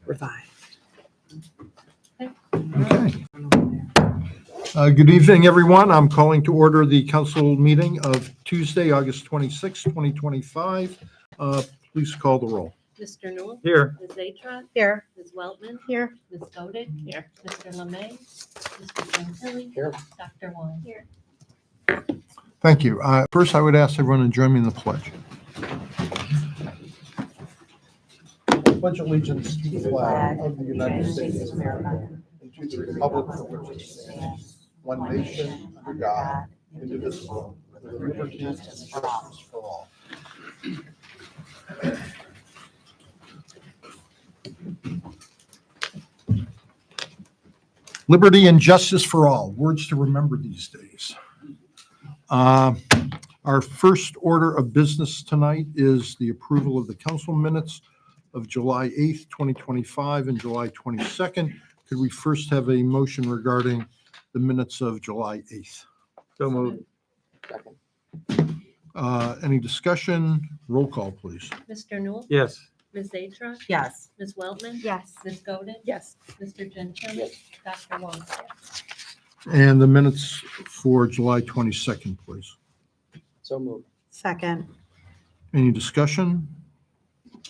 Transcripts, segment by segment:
revived. Okay. Good evening, everyone. I'm calling to order the council meeting of Tuesday, August 26, 2025. Please call the roll. Mr. Newell? Here. Ms. Atruk? Here. Ms. Weltman? Here. Ms. Godek? Here. Mr. Lemay? Mr. Gentili? Here. Dr. Wong? Here. Thank you. First, I would ask everyone to join me in the pledge. Pledge allegiance to the flag of the United States of America and to the republic for which it stands, one nation, under God, indivisible, with liberty and justice for all. Liberty and justice for all, words to remember these days. Our first order of business tonight is the approval of the council minutes of July 8th, 2025 and July 22nd. Could we first have a motion regarding the minutes of July 8th? So moved. Any discussion? Roll call, please. Mr. Newell? Yes. Ms. Atruk? Yes. Ms. Weltman? Yes. Ms. Godek? Yes. Mr. Gentili? Yes. Dr. Wong? And the minutes for July 22nd, please. So moved. Second. Any discussion?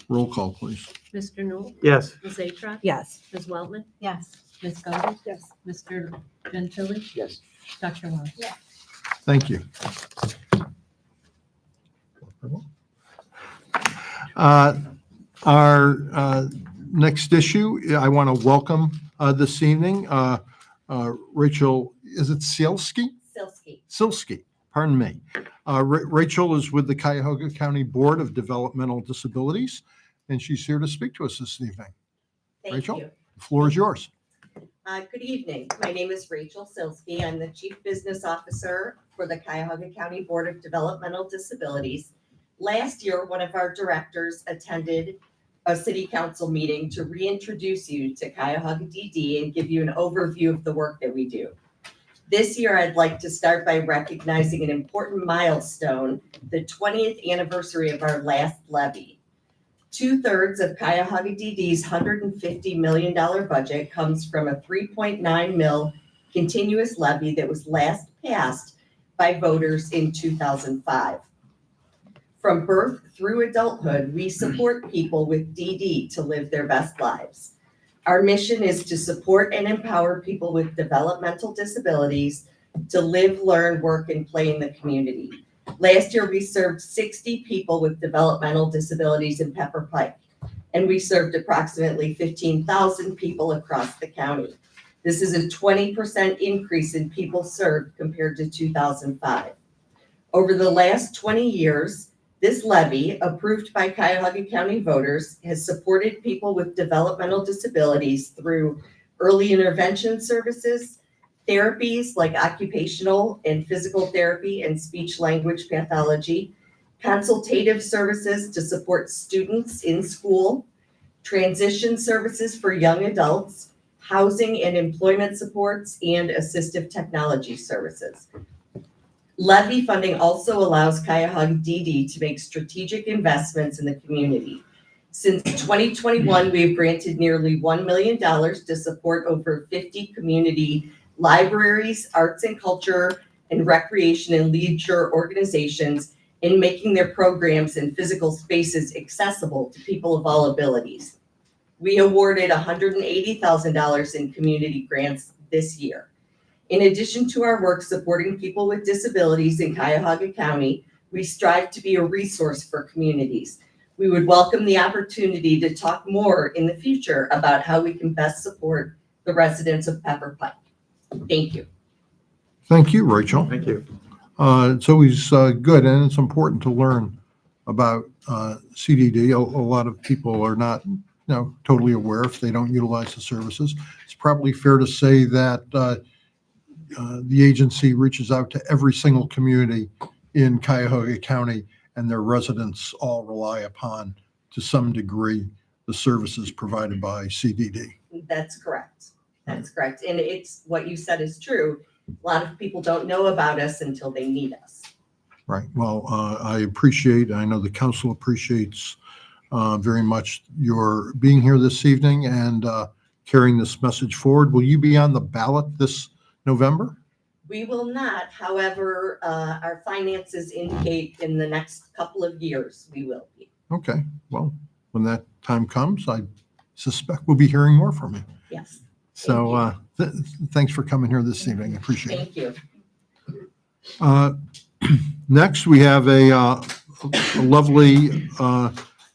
Roll call, please. Mr. Newell? Yes. Ms. Atruk? Yes. Ms. Weltman? Yes. Ms. Godek? Yes. Mr. Gentili? Yes. Dr. Wong? Thank you. Our next issue, I want to welcome this evening Rachel, is it Sielski? Silsky, pardon me. Rachel is with the Cuyahoga County Board of Developmental Disabilities, and she's here to speak to us this evening. Thank Rachel? you. The floor is yours. Good evening. My name is Rachel Silsky. I'm the Chief Business Officer for the Cuyahoga County Board of Developmental Disabilities. Last year, one of our directors attended a city council meeting to reintroduce you to Cuyahoga DD and give you an overview of the work that we do. This year, I'd like to start by recognizing an important milestone, the 20th anniversary of our last levy. 2/3 of Cuyahoga DD's $150 million budget comes from a 3.9 mil continuous levy that was last passed by voters in 2005. From birth through adulthood, we support people with DD to live their best lives. Our mission is to support and empower people with developmental disabilities to live, learn, work, and play in the community. Last year, we served 60 people with developmental disabilities in Pepper Pike, and we served approximately 15,000 people across the county. This is a 20% increase in people served compared to 2005. Over the last 20 years, this levy, approved by Cuyahoga County voters, has supported people with developmental disabilities through early intervention services, therapies like occupational and physical therapy and speech language pathology, consultative services to support students in school, transition services for young adults, housing and employment supports, and assistive technology services. Levy funding also allows Cuyahoga DD to make strategic investments in the community. Since 2021, we've granted nearly $1 million to support over 50 community libraries, arts and culture, and recreation and leisure organizations in making their programs and physical spaces accessible to people of all abilities. We awarded $180,000 in community grants this year. In addition to our work supporting people with disabilities in Cuyahoga County, we strive to be a resource for communities. We would welcome the opportunity to talk more in the future about how we can best support the residents of Pepper Pike. Thank you. Thank you, Rachel. Thank you. It's always good, and it's important to learn about CDD. A lot of people are not, totally aware if they don't utilize the services. It's probably fair to say that the agency reaches out to every single community in Cuyahoga County, and their residents all rely upon, to some degree, the services provided by CDD. That's correct. That's correct. And it's what you said is true. A lot of people don't know about us until they need us. Right. Well, I know the council appreciates very much your being here this evening and carrying this message forward. Will you be on the ballot this November? We will not, however, our finances indicate in the next couple of years, we will be. Okay, well, when that time comes, I suspect we'll be hearing more from you. Yes, So thanks for coming here this evening. I appreciate it. thank you. Next, we have a lovely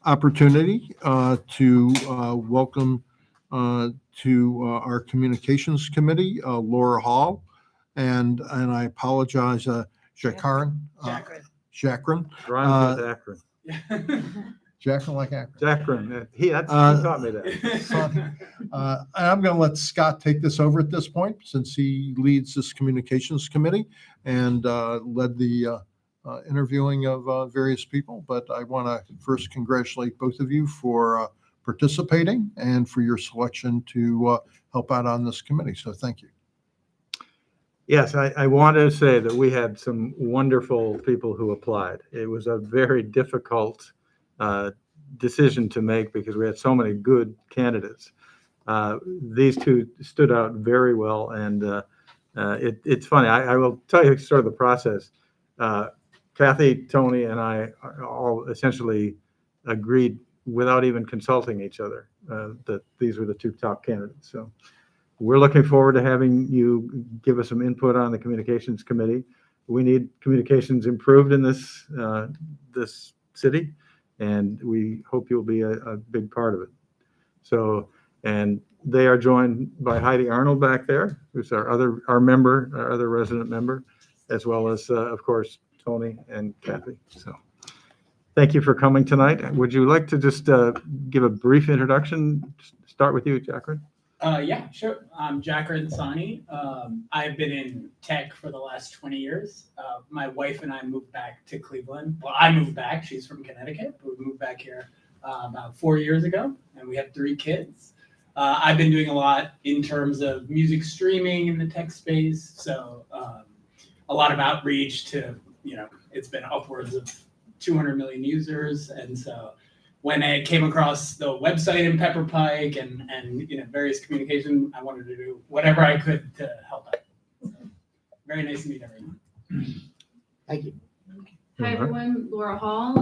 opportunity to welcome to our Communications Committee, Laura Hall, and I apologize, Jacqueline. Jacqueline. Rhymes with Akron. Jacqueline like Akron. Akron, he taught me that. So, I'm going to let Scott take this over at this point, since he leads this Communications Committee and led the interviewing of various people. But I want to first congratulate both of you for participating and for your selection to help out on this committee. So thank you. Yes, I want to say that we had some wonderful people who applied. It was a very difficult decision to make because we had so many good candidates. These two stood out very well, and it's funny. I will tell you sort of the process. Kathy, Tony, and I all essentially agreed without even consulting each other that these were the two top candidates. So we're looking forward to having you give us some input on the Communications Committee. We need communications improved in this this city, and we hope you'll be a big part of it. So, and they are joined by Heidi Arnold back there, who's our other resident member, as well as, of course, Tony and Kathy. So thank you for coming tonight. Would you like to just give a brief introduction? Start with you, Jacqueline. Yeah, sure. I'm Jacqueline Sani. I've been in tech for the last 20 years. My wife and I moved back to Cleveland. Well, I moved back. She's from Connecticut, but we moved back here about 4 years ago, and we have 3 kids. I've been doing a lot in terms of music streaming in the tech space. So a lot of outreach to, it's been upwards of 200 million users. And so when I came across the website in Pepper Pike and various communication, I wanted to do whatever I could to help out. So, very nice to meet everyone. Thank you. Hi everyone, Laura Hall.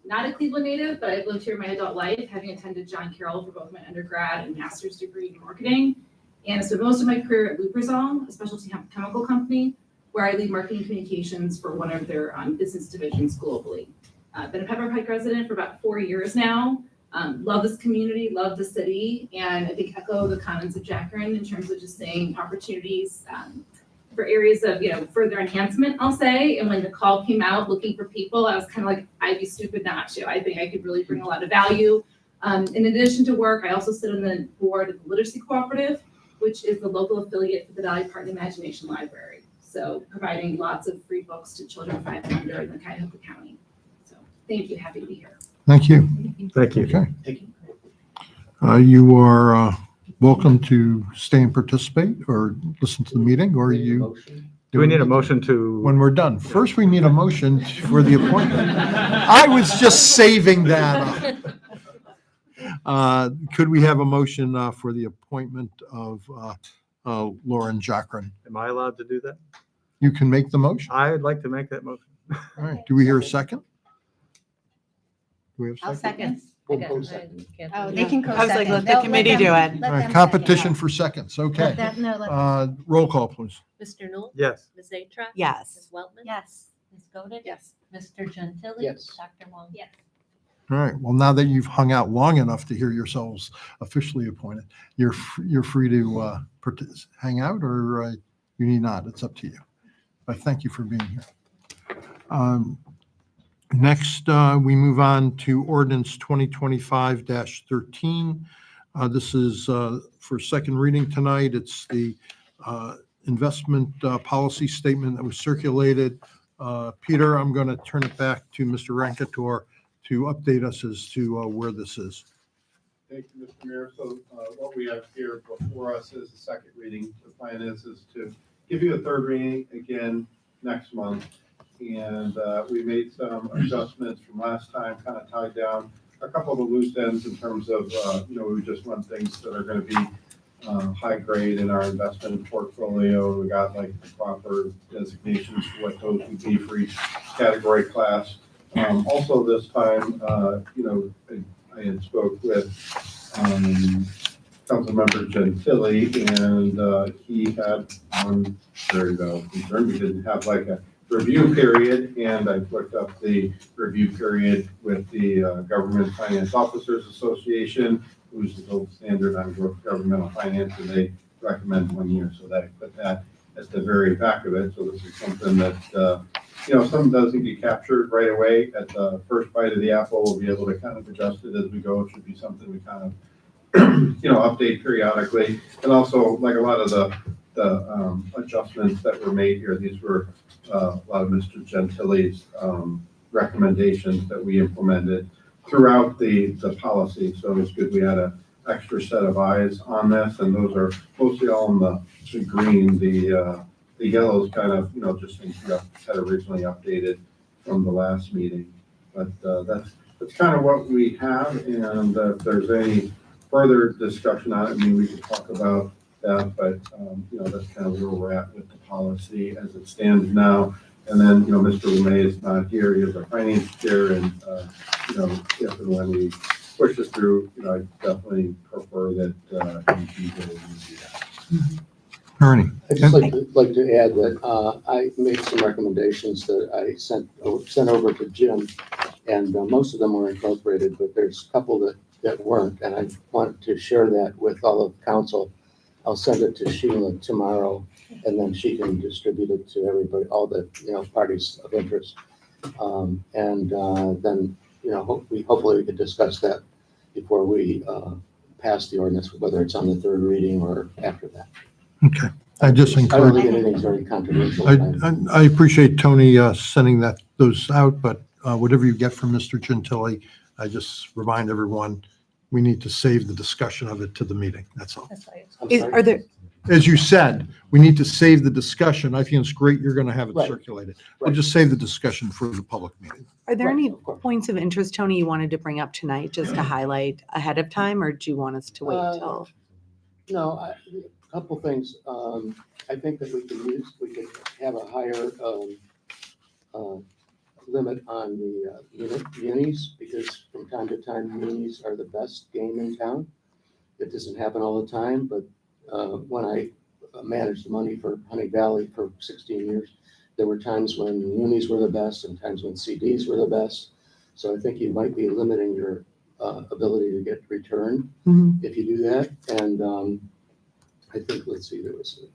Not a Cleveland native, but I've lived here my adult life, having attended John Carroll for both my undergrad and master's degree in marketing. And I spent most of my career at Lubrizol, a specialty chemical company, where I lead marketing communications for one of their business divisions globally. I've been a Pepper Pike resident for about 4 years now. Love this community, love the city, and I think echo the comments of Jacqueline in terms of just saying opportunities for areas of further enhancement, I'll say. And when the call came out looking for people, I was kind of like, I'd be stupid not to. I think I could really bring a lot of value. In addition to work, I also sit on the board of the Literacy Cooperative, which is the local affiliate for the Dolly Parton Imagination Library. So providing lots of free books to children 5 and under in the Cuyahoga County. So thank you, happy to be here. Thank you. Thank you. Okay. Thank you. You are welcome to stay and participate or listen to the meeting, or you. Do we need a motion to? When we're done. First, we need a motion for the appointment. I was just saving that up. Could we have a motion for the appointment of Lauren Jacqueline? Am I allowed to do that? You can make the motion. I would like to make that motion. All right. Do we hear a second? Do we have a I'll second? second. Oh, they can I was like, co-second. let the committee do it. All right, competition for seconds. Okay. Roll call, please. Mr. Newell? Yes. Ms. Zatra? Yes. Ms. Weltman? Yes. Ms. Godin? Yes. Mr. Gentili? Yes. Dr. Wong? Yes. All right. Well, now that you've hung out long enough to hear yourselves officially appointed, you're free to hang out, or you need not. It's up to you. But thank you for being here. Next, we move on to ordinance 2025-13. This is for second reading tonight. It's the investment policy statement that was circulated. Peter, I'm going to turn it back to Mr. Rankator to update us as to where this is. Thank you, Mr. Mayor. So what we have here before us is the second reading. The plan is to give you a third reading again next month. And we made some adjustments from last time, kind of tied down a couple of the loose ends in terms of, we just want things that are gonna be high grade in our investment portfolio. We got like the proper designations for what those would be for each category class. Also this time, I had spoke with Councilmember Gentili, and he had one very valid concern. We didn't have like a review period, and I looked up the review period with the Government Finance Officers Association, who's the gold standard on governmental finance, and they recommend 1 year. So that I put that at the very back of it. So this is something that, something doesn't get captured right away at the first bite of the apple. We'll be able to kind of adjust it as we go. It should be something we kind of, update periodically. And also, like a lot of the adjustments that were made here, these were a lot of Mr. Gentili's recommendations that we implemented throughout the policy. So it's good we had an extra set of eyes on this, and those are mostly all in the green. The yellows kind of, just things we had originally updated from the last meeting. But that's kind of what we have, and if there's any further discussion on it, we could talk about that, but, that's kind of where we're at with the policy as it stands now. And then, Mr. Lemay is not here. He is our finance chair, and, if and when we push it through, I definitely prefer that he can go and do that. Ernie? I'd just like to add that I made some recommendations that I sent over to Jim, and most of them were incorporated, but there's a couple that weren't, and I wanted to share that with all of council. I'll send it to Sheila tomorrow, and then she can distribute it to everybody, all the parties of interest. Then hopefully we could discuss that before we pass the ordinance, whether it's on the third reading or after that. Okay. I just I don't encourage, think anything's very controversial. I appreciate Tony sending those out, but whatever you get from Mr. Gentili, I just remind everyone, we need to save the discussion of it to the meeting. That's all. That's right. I'm Is, sorry. are there, As you said, we need to save the discussion. I think it's great you're going to have it Right. circulated. We'll Right. just save the discussion for the public meeting. are there Right, any of course. points of interest, Tony, you wanted to bring up tonight just to highlight ahead of time, or do you want us to wait till? No, a couple things. I think that we could have a higher limit on the unis, because from time to time, unis are the best game in town. It doesn't happen all the time, but when I managed the money for Honey Valley for 16 years, there were times when unis were the best and times when CDs were the best. So I think you might be limiting your ability to get return Mhm. if you do that. And I think, let's see, there was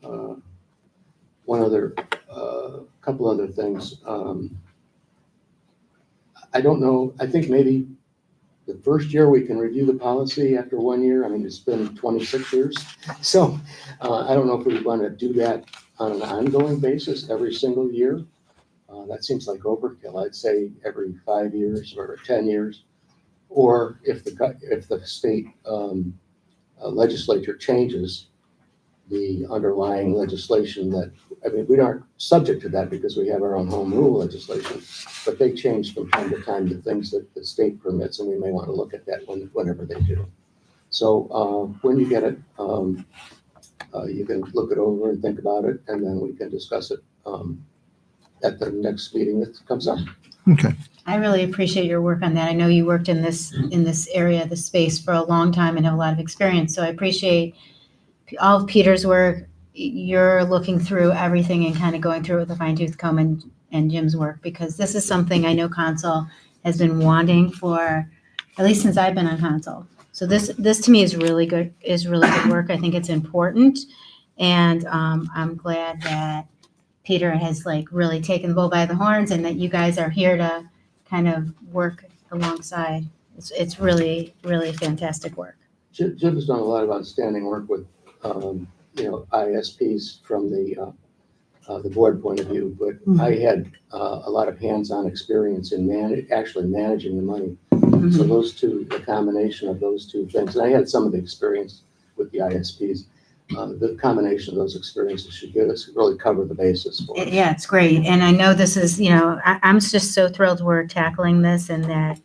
couple other things. I don't know, I think maybe the first year we can review the policy after 1 year. I mean, it's been 26 years. So I don't know if we want to do that on an ongoing basis every single year. That seems like overkill. I'd say every 5 years or 10 years. Or if the state legislature changes the underlying legislation we aren't subject to that because we have our own home rule legislation, but they change from time to time the things that the state permits, and we may want to look at that whenever they do. So when you get it, you can look it over and think about it, and then we can discuss it at the next meeting that comes up. Okay. I really appreciate your work on that. I know you worked in this area, this space for a long time and have a lot of experience. So I appreciate all of Peter's work. You're looking through everything and kind of going through it with a fine tooth comb, and Jim's work, because this is something I know council has been wanting for at least since I've been on council. So this to me is really good work. I think it's important. And I'm glad that Peter has really taken the bull by the horns, and that you guys are here to kind of work alongside. It's really, really fantastic work. Jim has done a lot of outstanding work with, ISPs from the board point of view, but I had a lot of hands-on experience in actually managing the money. So the combination of those two things, and I had some of the experience with the ISPs, the combination of those experiences should really cover the basis for us. Yeah, it's great. And I know this is, I'm just so thrilled we're tackling this, and that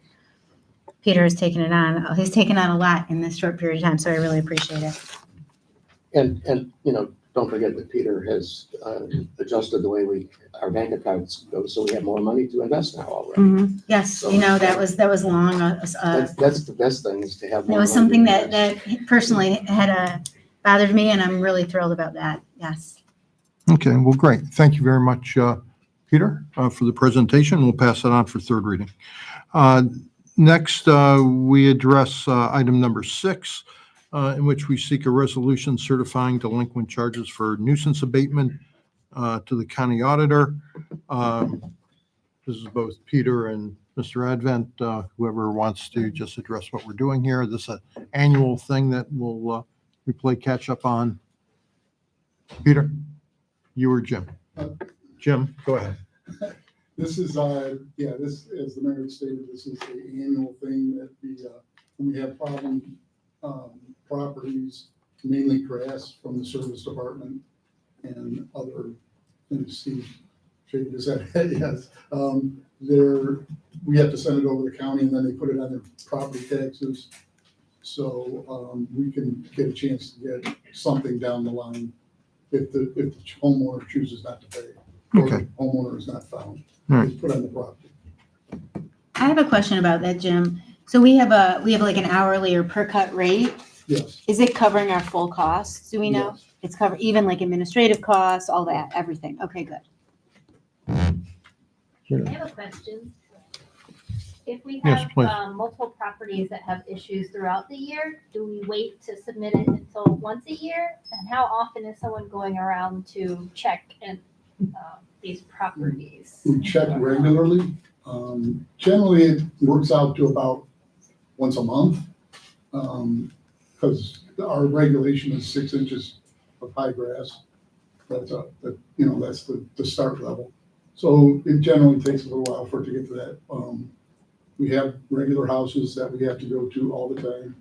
Peter has taken it on. He's taken on a lot in this short period of time, so I really appreciate it. And, you know, don't forget that Peter has adjusted the way our bank accounts go, so we have more money to invest now already. Mhm. Yes, you know, that was long. That's the best thing, is to have It more was money something to that invest. personally had bothered me, and I'm really thrilled about that. Yes. Okay, well, great. Thank you very much, Peter, for the presentation. We'll pass that on for third reading. Next, we address item number 6, in which we seek a resolution certifying delinquent charges for nuisance abatement to the county auditor. This is both Peter and Mr. Advent, whoever wants to just address what we're doing here. This is an annual thing that we play catch up on. Peter, you or Jim? Jim, go ahead. This is, this, as the mayor stated, this is the annual thing that when we have problem properties, mainly grass from the service department and other, Steve, is that, yes. We have to send it over to the county, and then they put it on their property taxes. So we can get a chance to get something down the line if the homeowner chooses not to pay. Or Okay. the homeowner is not found. All right. It's put on the property. I have a question about that, Jim. So we have like an hourly or per cut rate. Yes. Is it covering our full costs? Do we know? Yes. It's covered, even like administrative costs, all that, everything. Okay, good. I have a question. If we Yes, have please. multiple properties that have issues throughout the year, do we wait to submit it until once a year? And how often is someone going around to check these properties? We check regularly. Generally, it works out to about once a month. Because our regulation is 6 inches of high grass. That's the start level. So it generally takes a little while for it to get to that. We have regular houses that we have to go to all the time.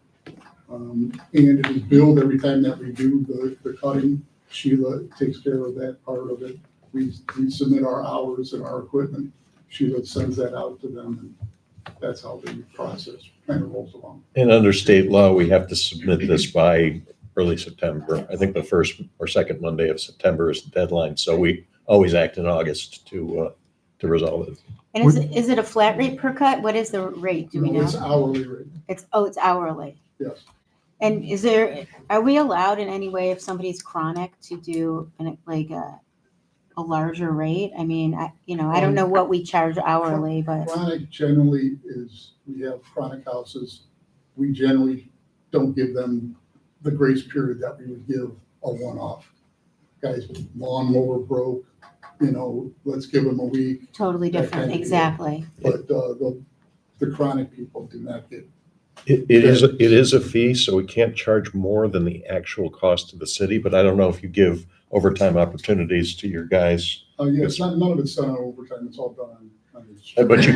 And it is billed every time that we do the cutting. Sheila takes care of that part of it. We submit our hours and our equipment. Sheila sends that out to them, and that's how the process kind of rolls along. And under state law, we have to submit this by early September. I think the first or second Monday of September is the deadline. So we always act in August to resolve it. And is it a flat rate per cut? What is the rate? Do we No, know? it's hourly rate, It's hourly. yes. And are we allowed in any way, if somebody's chronic, to do a larger rate? I mean, I don't know what we charge hourly, but Chronic generally is, we have chronic houses. We generally don't give them the grace period that we would give a one-off. Guys, lawnmower broke, let's give them a week. totally That different, kind of deal. exactly. But the chronic people do not get, It is a fee, so we can't charge more than the actual cost to the city, but I don't know if you give overtime opportunities to your guys. it's not, none of it's done on overtime, it's all done on the. But you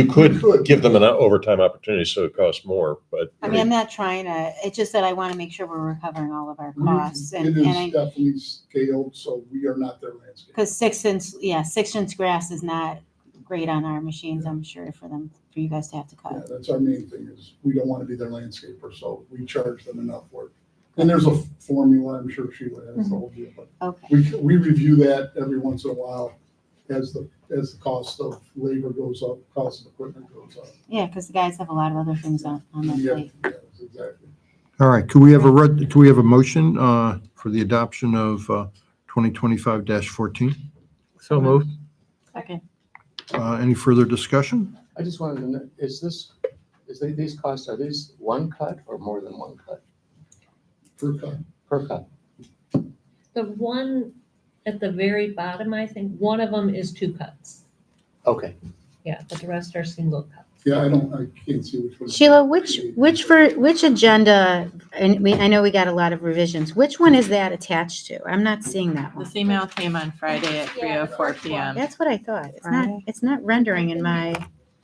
could could. give them an overtime opportunity, so it costs more, but. I mean, I'm not trying to, it's just that I want to make sure we're recovering all of our costs. It And is I, definitely scaled, so we are not their landscape. because 6-inch grass is not great on our machines, I'm sure, for you guys to have to Yeah, cut. that's our main thing, is we don't want to be their landscaper, so we charge them enough for it. And there's a formula, I'm sure Sheila has the whole deal, but Okay, we review that every once in a while as the cost of labor goes up, cost of equipment goes up. yeah, because the guys have a lot of other things on their Yeah, plate. yes, exactly. All right, could we have a motion for the adoption of 2025-14? So moved. Okay. Any further discussion? I just wanted to know, these costs, are these one cut or more than one cut? Per cut. Per cut? The one at the very bottom, I think, one of them is 2 cuts. Okay. Yeah, but the rest are single cuts. Yeah, I can't see which one. Sheila, which agenda, and I know we got a lot of revisions, which one is that attached to? I'm not seeing that one. This email came on Friday at Yeah, 3:04 PM. That's what I thought. Friday. It's not rendering in my,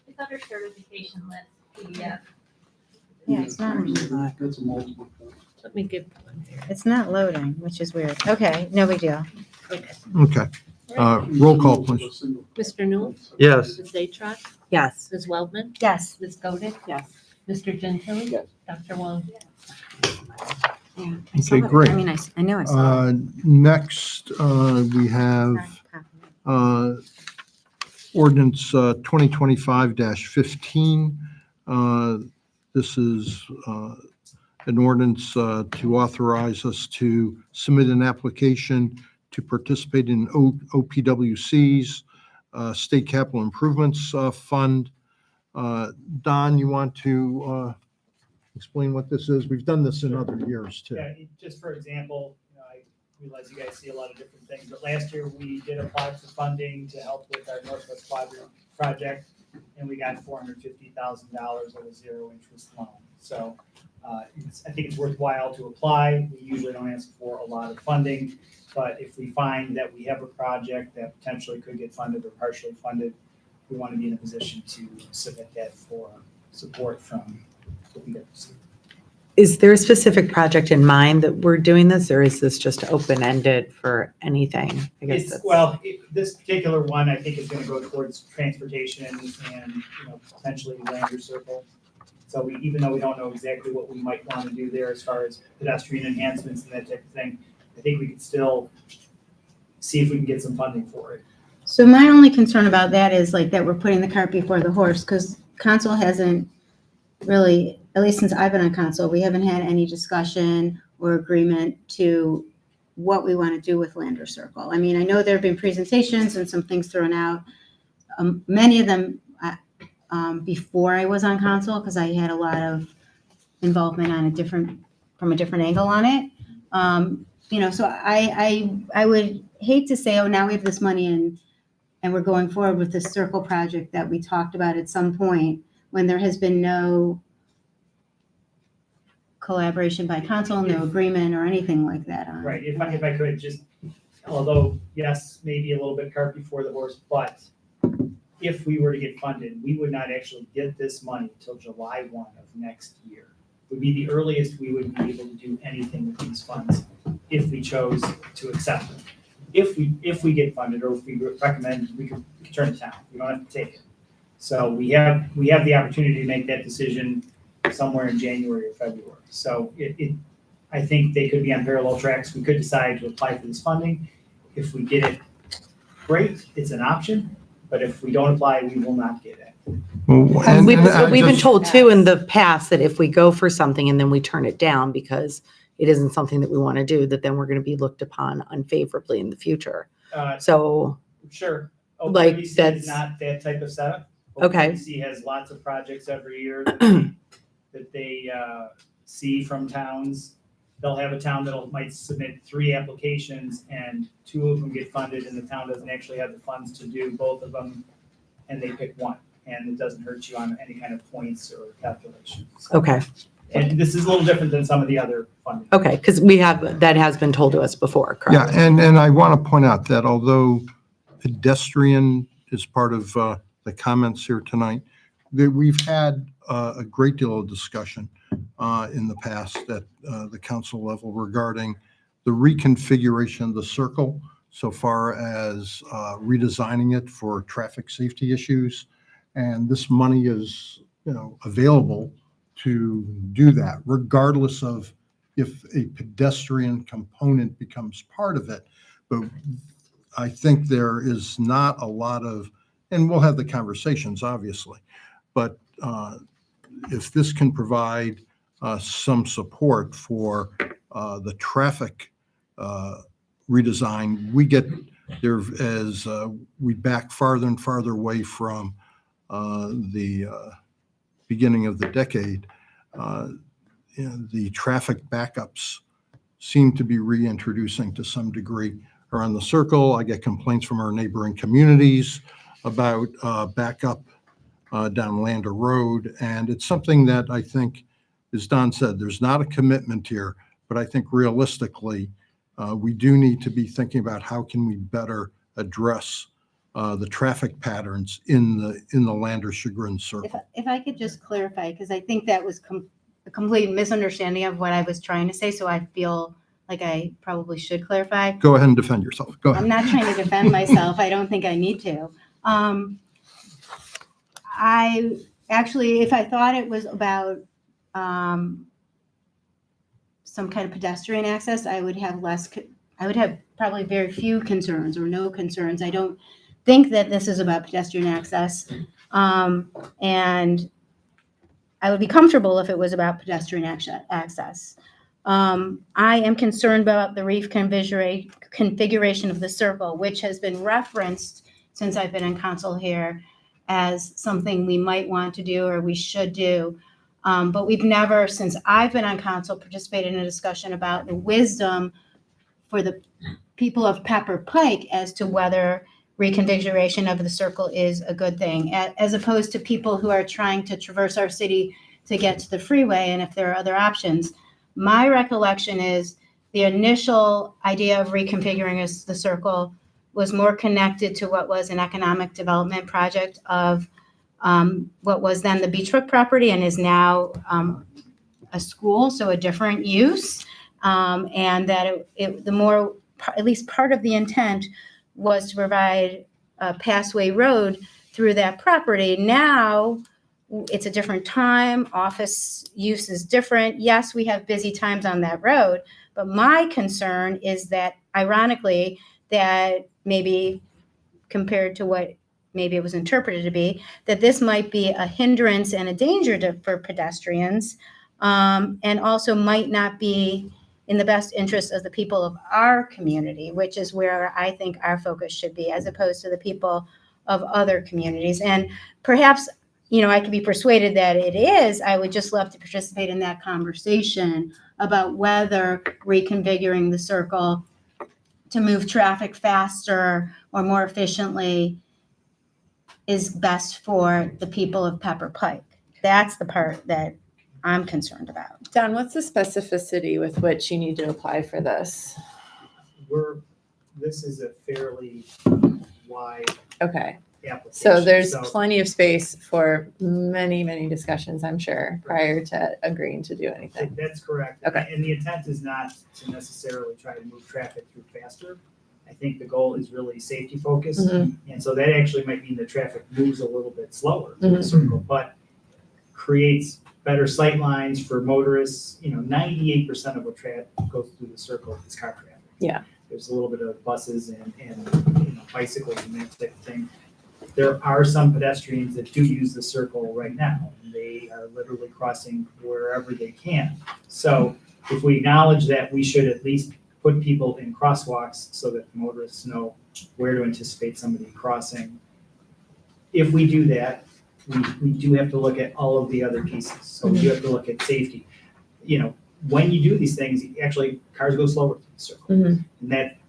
It's under certification list, PDF. yeah, it's not, That's a multiple cut. Let me give one here. it's not loading, which is weird. Okay, no big deal. Okay, roll call, please. Mr. Newell? Yes. Ms. Zachar? Yes. Ms. Weldman? Yes. Ms. Godek? Yes. Mr. Gentile? Yes. Dr. Wong? Yeah, I saw Okay, it. great. I mean, I know I saw it. Next, we have ordinance 2025-15. This is an ordinance to authorize us to submit an application to participate in OPWC's State Capital Improvements Fund. Don, you want to explain what this is? We've done this in other years too. Yeah, just for example, I realize you guys see a lot of different things, but last year we did apply for funding to help with our Northwest Quadrant project, and we got $450,000 of a zero interest loan. So I think it's worthwhile to apply. We usually don't ask for a lot of funding, but if we find that we have a project that potentially could get funded or partially funded, we want to be in a position to submit that for support from OPWC. Is there a specific project in mind that we're doing this, or is this just open-ended for anything? I guess that's. This particular one, I think is gonna go towards transportation and, potentially Lander Circle. So even though we don't know exactly what we might want to do there as far as pedestrian enhancements and that type of thing, I think we could still see if we can get some funding for it. So my only concern about that is like that we're putting the cart before the horse, because council hasn't really, at least since I've been on council, we haven't had any discussion or agreement to what we want to do with Lander Circle. I mean, I know there have been presentations and some things thrown out. Many of them before I was on council, because I had a lot of involvement from a different angle on it. So I would hate to say, oh, now we have this money and we're going forward with this circle project that we talked about at some point when there has been no collaboration by council, no agreement or anything like that on. Right, if I could just, although, yes, maybe a little bit cart before the horse, but if we were to get funded, we would not actually get this money till July 1 of next year. Would be the earliest we would be able to do anything with these funds if we chose to accept them. If we get funded, or if we recommend, we could turn it down. We don't have to take it. So we have the opportunity to make that decision somewhere in January or February. So I think they could be on parallel tracks. We could decide to apply for this funding. If we get it, great, it's an option. But if we don't apply, we will not get it. And we've been told too in the past that if we go for something and then we turn it down because it isn't something that we want to do, that then we're going to be looked upon unfavorably in the future. So Sure. Like, OPWC that's- is not that type of setup. Okay. OPWC has lots of projects every year that they see from towns. They'll have a town might submit 3 applications and 2 of them get funded and the town doesn't actually have the funds to do both of them, and they pick one, and it doesn't hurt you on any kind of points or calculations. So- okay, And this is a little different than some of the other funding. okay, because that has been told to us before, Yeah, correct? and I want to point out that although pedestrian is part of the comments here tonight, that we've had a great deal of discussion in the past at the council level regarding the reconfiguration of the circle so far as redesigning it for traffic safety issues. And this money is, available to do that, regardless of if a pedestrian component becomes part of it. But I think there is not a lot of, and we'll have the conversations, obviously, but if this can provide some support for the traffic redesign, we get there as we back farther and farther away from the beginning of the decade. The traffic backups seem to be reintroducing to some degree around the circle. I get complaints from our neighboring communities about backup down Lander Road. And it's something that I think, as Don said, there's not a commitment here, but I think realistically, we do need to be thinking about how can we better address the traffic patterns in the Lander-Chagrin circle. If I could just clarify, because I think that was a complete misunderstanding of what I was trying to say, so I feel like I probably should clarify. Go ahead and defend yourself. Go ahead. I'm not trying to defend myself. I don't think I need to. I Actually, if I thought it was about some kind of pedestrian access, I would have I would have probably very few concerns or no concerns. I don't think that this is about pedestrian access. And I would be comfortable if it was about pedestrian access. I am concerned about the configuration of the circle, which has been referenced since I've been in council here as something we might want to do or we should do. But we've never, since I've been on council, participated in a discussion about the wisdom for the people of Pepper Pike as to whether reconfiguration of the circle is a good thing, as opposed to people who are trying to traverse our city to get to the freeway and if there are other options. My recollection is the initial idea of reconfiguring the circle was more connected to what was an economic development project of what was then the Beachbrook property and is now a school, so a different use. And that at least part of the intent was to provide a passway road through that property. Now it's a different time, office use is different. Yes, we have busy times on that road, but my concern is that ironically, that maybe compared to what maybe it was interpreted to be, that this might be a hindrance and a danger for pedestrians, and also might not be in the best interest of the people of our community, which is where I think our focus should be, as opposed to the people of other communities. And perhaps, I could be persuaded that it is. I would just love to participate in that conversation about whether reconfiguring the circle to move traffic faster or more efficiently is best for the people of Pepper Pike. That's the part that I'm concerned about. Don, what's the specificity with which you need to apply for this? This is a fairly wide Okay. application. So there's plenty of space for many, many discussions, I'm sure, prior to agreeing to do anything. That's correct. Okay. And the intent is not to necessarily try to move traffic through faster. I think the goal is really safety focused. And so that actually might mean the traffic moves a little bit slower through the circle, but creates better sight lines for motorists. 98% of what traffic goes through the circle is car traffic. Yeah. There's a little bit of buses and bicycles and that type of thing. There are some pedestrians that do use the circle right now. They are literally crossing wherever they can. So if we acknowledge that, we should at least put people in crosswalks so that motorists know where to anticipate somebody crossing. If we do that, we do have to look at all of the other pieces. So we do have to look at safety. When you do these things, actually cars go slower through the circle. And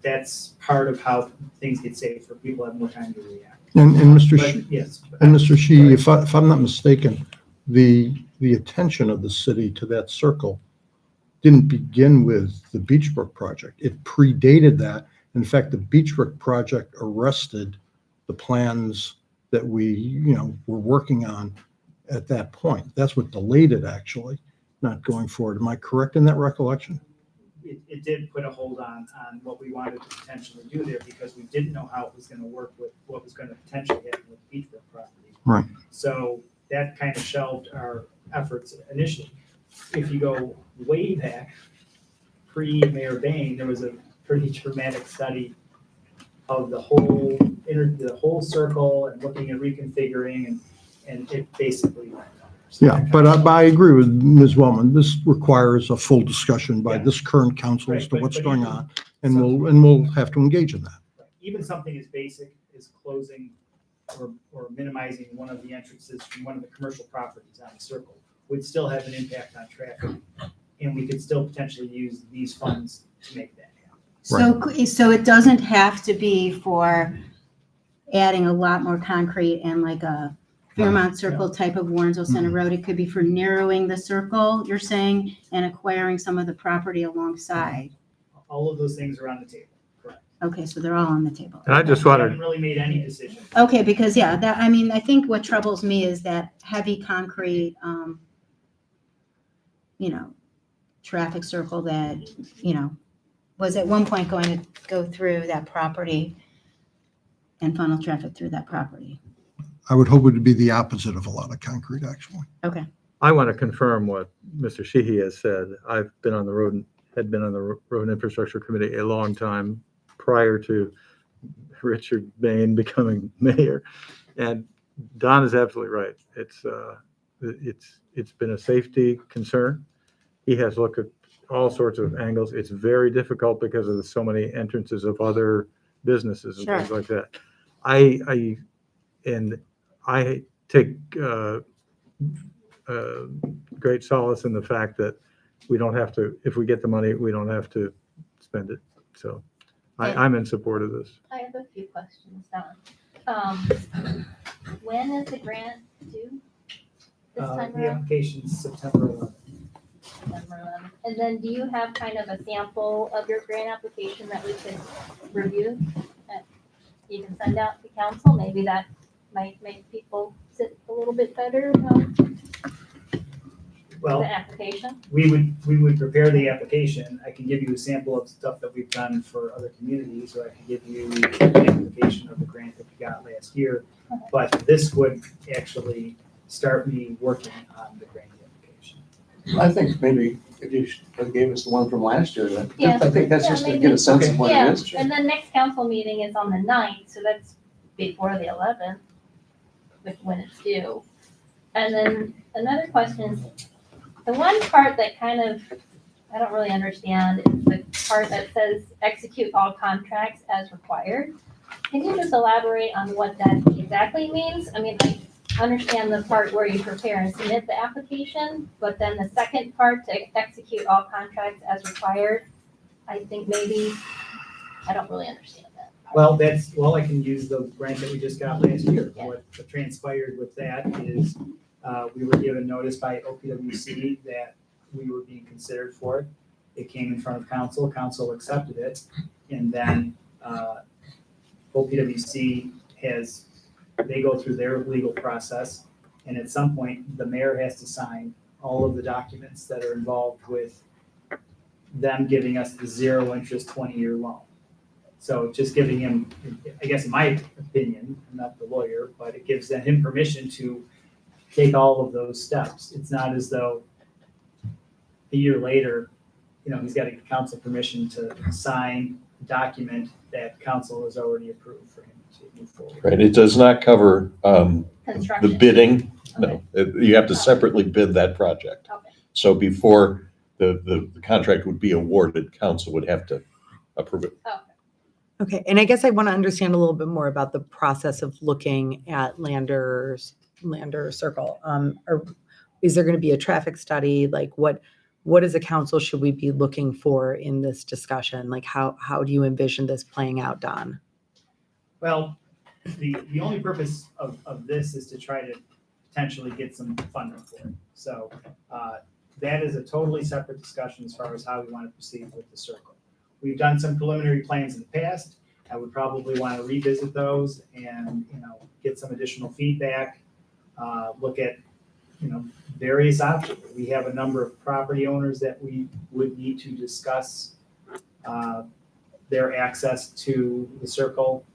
that's part of how things get safe, for people have more time to react. And Mr. But, yes. And Mr. Shi, if I'm not mistaken, the attention of the city to that circle didn't begin with the Beachbrook project. It predated that. In fact, the Beachbrook project arrested the plans that we, were working on at that point. That's what delayed it, actually, not going forward. Am I correct in that recollection? It did put a hold on what we wanted to potentially do there, because we didn't know how it was going to work with what was going to potentially happen with the Beachbrook property. Right. So that kind of shelved our efforts initially. If you go way back, pre-Mayor Bain, there was a pretty dramatic study of the whole circle and looking at reconfiguring, and it basically went nowhere. So Yeah, but I agree with Ms. Wellman. This requires a full discussion by this current council as to what's going on, and we'll have to engage in that. even something as basic as closing or minimizing one of the entrances from one of the commercial properties on the circle would still have an impact on traffic. And we could still potentially use these funds to make that happen. So it doesn't have to be for adding a lot more concrete and like a Fairmont Circle type of Warrensville Center Road. It could be for narrowing the circle, you're saying, and acquiring some of the property alongside. All of those things are on the table, correct? Okay, so they're all on the table. And I just We wanted, haven't really made any decision. Okay, because I think what troubles me is that heavy concrete, traffic circle that, was at one point going to go through that property and funnel traffic through that property. I would hope it would be the opposite of a lot of concrete, actually. Okay. I want to confirm what Mr. Sheehy has said. I've been on the road, had been on the Road and Infrastructure Committee a long time prior to Richard Bain becoming mayor. And Don is absolutely right. It's been a safety concern. He has looked at all sorts of angles. It's very difficult because of so many entrances of other businesses and things like that. I take great solace in the fact that we don't have to, if we get the money, we don't have to spend it. So I'm in support of this. I have a few questions, Don. When is the grant due? This time The around? application's September 11th. September 11th. And then do you have kind of a sample of your grant application that we could review? That you can send out to council? Maybe that might make people sit a little bit better about Well, the application. we would prepare the application. I can give you a sample of stuff that we've done for other communities, or I can give you an application of the grant that we got last year. But this would actually start me working on the grant application. I think maybe if you gave us the one from last year, Yeah. I think that's Yeah, just to maybe. get a sense of what Yeah, it is. and then next council meeting is on the 9th, so that's before the 11th, when it's due. And then another question is, the one part that kind of, I don't really understand is the part that says execute all contracts as required. Can you just elaborate on what that exactly means? I mean, I understand the part where you prepare and submit the application, but then the second part to execute all contracts as required, I think maybe, I don't really understand that. Well, I can use the grant that we just got last year. What transpired with that is, we were given notice by OPWC that we were being considered for it. It came in front of council accepted it, and then, OPWC they go through their legal process, and at some point, the mayor has to sign all of the documents that are involved with them giving us the 0-interest 20-year loan. So just giving him, I guess in my opinion, I'm not the lawyer, but it gives him permission to take all of those steps. It's not as though a year later, he's got to get council permission to sign a document that council has already approved for him to move forward. Right, it does not cover the Construction. bidding. No, you have to separately bid that project. Okay. So before the contract would be awarded, council would have to approve it. Okay, and I guess I want to understand a little bit more about the process of looking at Lander Circle. Or is there going to be a traffic study? Like what as a council should we be looking for in this discussion? Like how do you envision this playing out, Don? Well, the only purpose of this is to try to potentially get some funding for it. So that is a totally separate discussion as far as how we want to proceed with the circle. We've done some preliminary plans in the past. I would probably want to revisit those and, get some additional feedback, look at, various options. We have a number of property owners that we would need to discuss their access to the circle.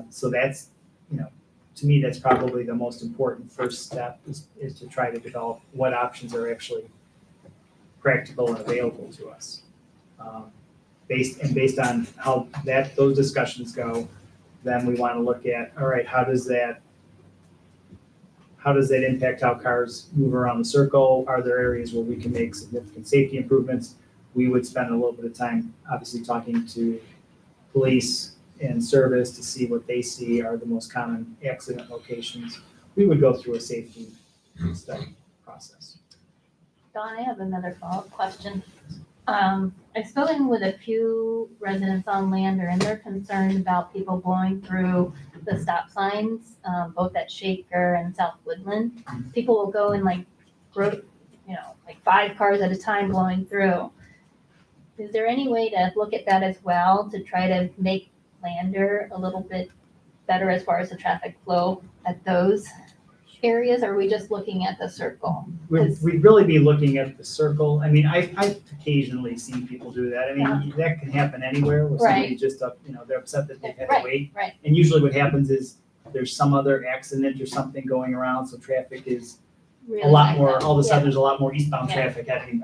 So that's, to me, that's probably the most important first step is to try to develop what options are actually practical and available to us. Based on how those discussions go, then we want to look at, all right, how does that impact how cars move around the circle? Are there areas where we can make significant safety improvements? We would spend a little bit of time, obviously, talking to police and service to see what they see are the most common accident locations. We would go through a safety study process. Don, I have another follow-up question. I've spoken with a few residents on Lander, and they're concerned about people blowing through the stop signs, both at Shaker and South Woodland. People will go in like 5 cars at a time blowing through. Is there any way to look at that as well to try to make Lander a little bit better as far as the traffic flow at those areas? Or are we just looking at the circle? We'd really be looking at the circle. I mean, I've occasionally seen people do that. I mean, that can happen anywhere where somebody Right. just, they're upset that they've had to Right, wait. right. And usually what happens is there's some other accident or something going around, so traffic is Really a lot like more, that. all of a sudden, Yeah. there's a lot more eastbound Yeah. traffic heading.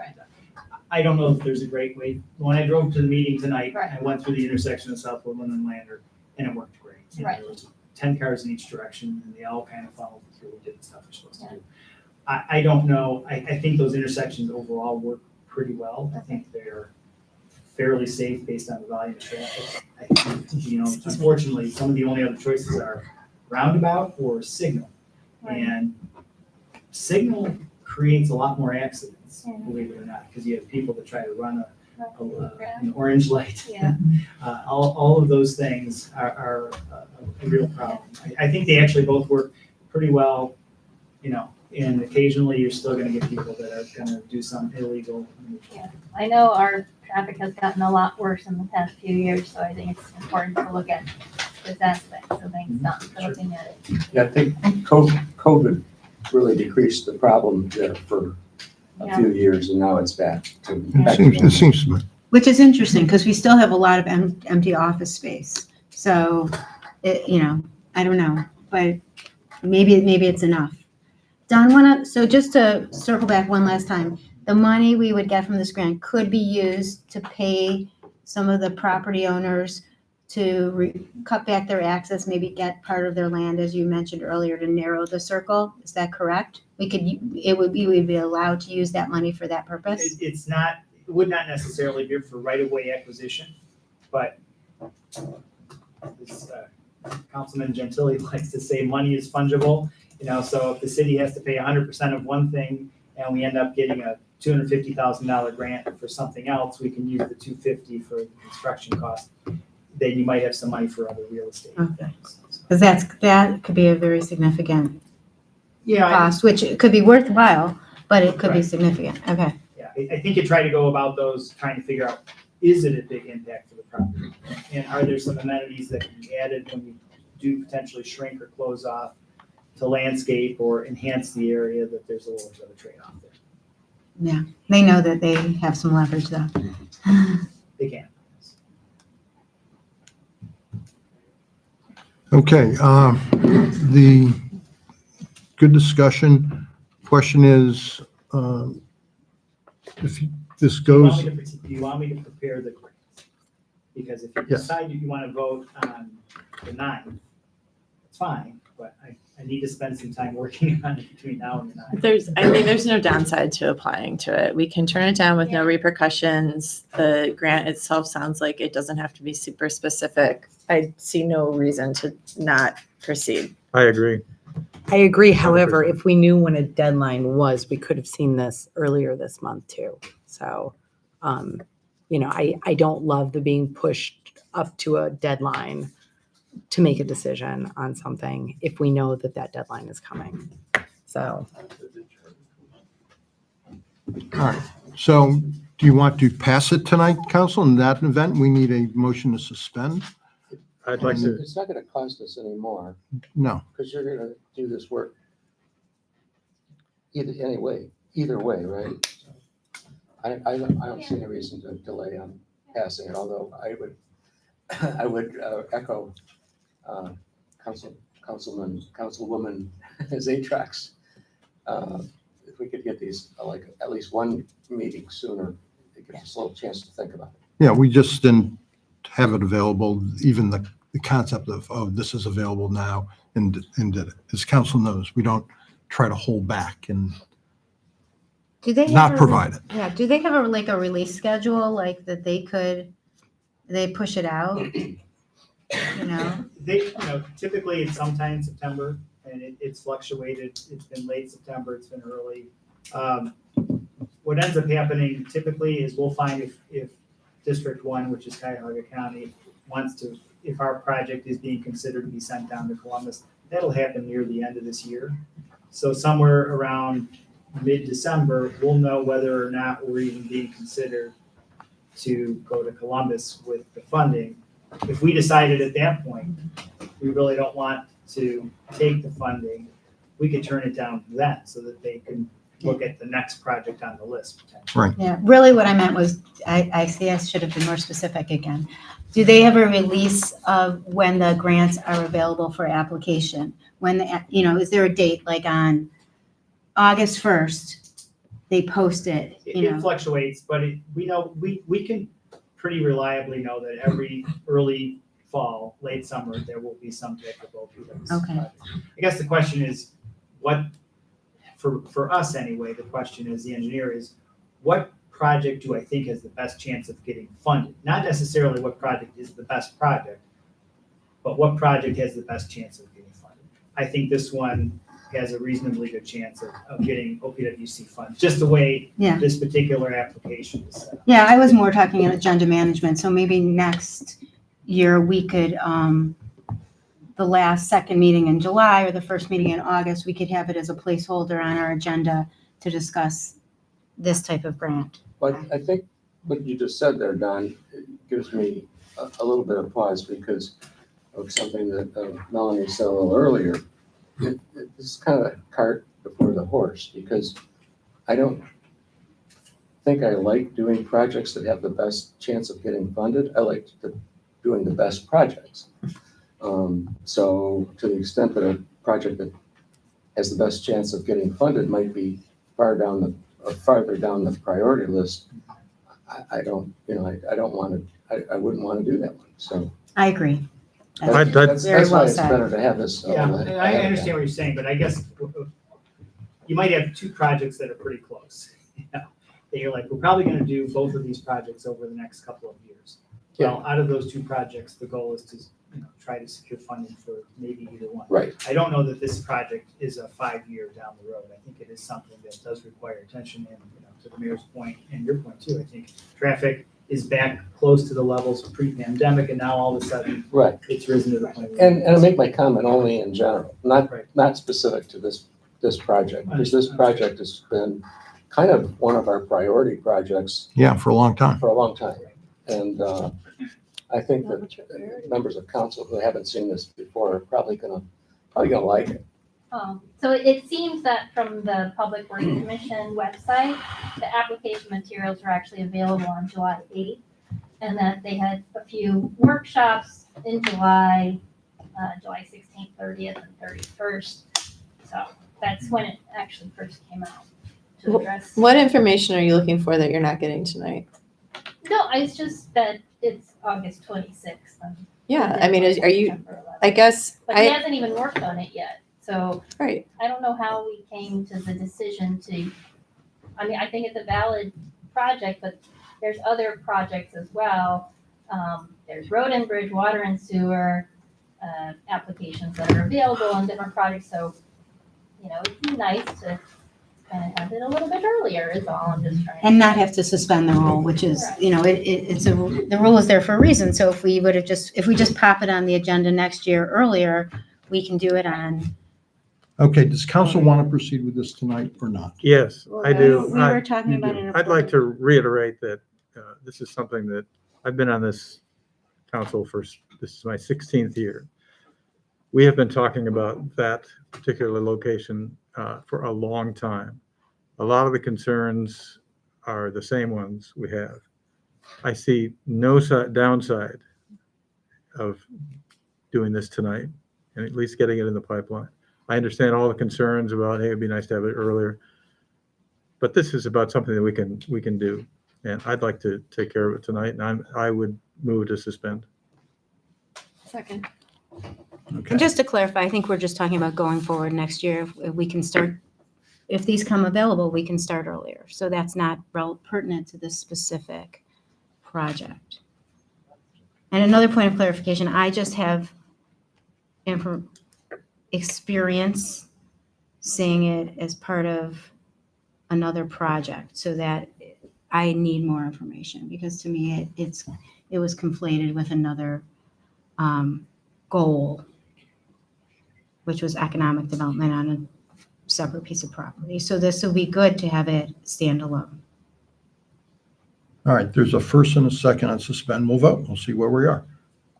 I don't know if there's a great way. When I drove to the meeting tonight, Right. I went through the intersection of South Woodland and Lander, and it worked great. You know, Right. There was 10 cars in each direction, and they all kind of followed through and did the stuff they're supposed to do. I don't know, I think those intersections overall work pretty well. I think they're fairly safe based on the volume of traffic. I think, you know, unfortunately, some of the only other choices are roundabout or signal. Right. And signal creates a lot more accidents, Yeah. believe it or not, because you have people that try to run Right. an orange light. Yeah. All of those things are a real problem. I think they actually both work pretty well, you know, and occasionally you're still gonna get people that are gonna do some illegal. I know our traffic has gotten a lot worse in the past few years, so I think it's important to look at this aspect, so thanks, Don, for looking at it. Yeah, I think COVID really decreased the problem there for a Yeah. few years, and now it's back to. It seems to be. Which is interesting, because we still have a lot of empty office space. So, I don't know, but maybe it's enough. Don, so just to circle back one last time, the money we would get from this grant could be used to pay some of the property owners to cut back their access, maybe get part of their land, as you mentioned earlier, to narrow the circle. Is that correct? We would be allowed to use that money for that purpose? It's not, it would not necessarily be for right-of-way acquisition, but this, Councilman Gentili likes to say money is fungible, you know, so if the city has to pay 100% of one thing and we end up getting a $250,000 grant for something else, we can use the $250 for the construction cost. Then you might have some money for other real estate. Okay. Because that could be a very significant Yeah, cost, which it could be worthwhile, but it could be Right. significant. Okay. Yeah, I think you try to go about those, trying to figure out, is it a big impact to the property? And are there some amenities that can be added when you do potentially shrink or close off to landscape or enhance the area, that there's a little bit of a trade-off there? Yeah. They know that they have some leverage though. They can. Okay, the good discussion. Question is, if this goes, Do you want me to prepare the grant? Because if you Yes. decide you want to vote on the 9th, it's fine, but I need to spend some time working on it between now and the 9th. There's no downside to applying to it. We can turn it down with no repercussions. The grant itself sounds like it doesn't have to be super specific. I see no reason to not proceed. I agree. I agree. However, if we knew when a deadline was, we could have seen this earlier this month too. So, I don't love the being pushed up to a deadline to make a decision on something if we know that deadline is coming. So, all right. So do you want to pass it tonight, council? In that event, we need a motion to suspend? I'd like to, It's not gonna cost us any more, No. because you're gonna do this work either way, right? I don't see any reason to delay on passing it, although I would echo Councilwoman Zatrax. If we could get these, like, at least one meeting sooner, it gives us a little chance to think about it. Yeah, we just didn't have it available, even the concept of, oh, this is available now, and did it. As council knows, we don't try to hold back and Do they not have provide it. Yeah. Do they have a release schedule, like that they push it out? Typically it's sometime in September, and it's fluctuated. It's been late September, it's been early. What ends up happening typically is we'll find if District 1, which is Cuyahoga County, wants to, if our project is being considered to be sent down to Columbus, that'll happen near the end of this year. So somewhere around mid-December, we'll know whether or not we're even being considered to go to Columbus with the funding. If we decided at that point, we really don't want to take the funding, we could turn it down then so that they can look at the next project on the list potentially. Right. Yeah, really what I meant was, I see I should have been more specific again. Do they have a release of when the grants are available for application? When, is there a date, like on August 1st, they post it, It fluctuates, but we can pretty reliably know that every early fall, late summer, there will be some type of OPWC Okay. project. I guess the question is, for us anyway, the question is, the engineer is, what project do I think has the best chance of getting funded? Not necessarily what project is the best project, but what project has the best chance of getting funded? I think this one has a reasonably good chance of getting OPWC funds, just the way Yeah. this particular application is set up. Yeah, I was more talking agenda management, so maybe next year we could, the second meeting in July or the first meeting in August, we could have it as a placeholder on our agenda to discuss this type of grant. But I think what you just said there, Don, it gives me a little bit of pause because of something that Melanie said a little earlier. It's kind of a cart before the horse, because I don't think I like doing projects that have the best chance of getting funded. I like doing the best projects. So to the extent that a project that has the best chance of getting funded might be farther down the priority list, I don't want to, I wouldn't want to do that one, so. I agree. That's Very why well it's said. better to have this. Yeah, I understand what you're saying, but I guess you might have two projects that are pretty close. That you're like, we're probably gonna do both of these projects over the next couple of years. Well, out of those two projects, the goal is to, try to secure funding for maybe either one. Right. I don't know that this project is a 5-year down the road. I think it is something that does require attention, and, to the mayor's point and your point too, I think traffic is back close to the levels of pre-pandemic, and now all of a sudden, Right. it's risen to the point. And I make my comment only in general, Right. not specific to this project, because this project has been kind of one of our priority projects Yeah, for a long time. for a long time. And I think that members of council who haven't seen this before are probably gonna like it. So it seems that from the Public Works Commission website, the application materials are actually available on July 8th, and that they had a few workshops in July, July 16th, 30th, and 31st. So that's when it actually first came out to address. What information are you looking for that you're not getting tonight? No, it's just that it's August 26th. Yeah, I mean, are you, September 11th. I guess, But he hasn't even worked on it yet, so right. I don't know how we came to the decision to, I think it's a valid project, but there's other projects as well. There's road and bridge, water and sewer, applications that are available on different projects, so, it'd be nice to kind of have it a little bit earlier is all I'm just trying to. And not have to suspend the rule, which is, the rule is there for a reason. So if we just pop it on the agenda next year earlier, we can do it on. Okay, does council want to proceed with this tonight or not? Yes, I do. We were talking about it. I'd like to reiterate that this is something that I've been on this council this is my 16th year. We have been talking about that particular location for a long time. A lot of the concerns are the same ones we have. I see no downside of doing this tonight and at least getting it in the pipeline. I understand all the concerns about, hey, it'd be nice to have it earlier. But this is about something that we can do. And I'd like to take care of it tonight, and I would move to suspend. Second. Okay. And just to clarify, I think we're just talking about going forward next year. If we can start, if these come available, we can start earlier. So that's not pertinent to this specific project. And another point of clarification, I just have experience seeing it as part of another project, so that I need more information, because to me, it was conflated with another goal, which was economic development on a separate piece of property. So this will be good to have it stand alone. All right, there's a first and a second on suspend. We'll vote. We'll see where we are.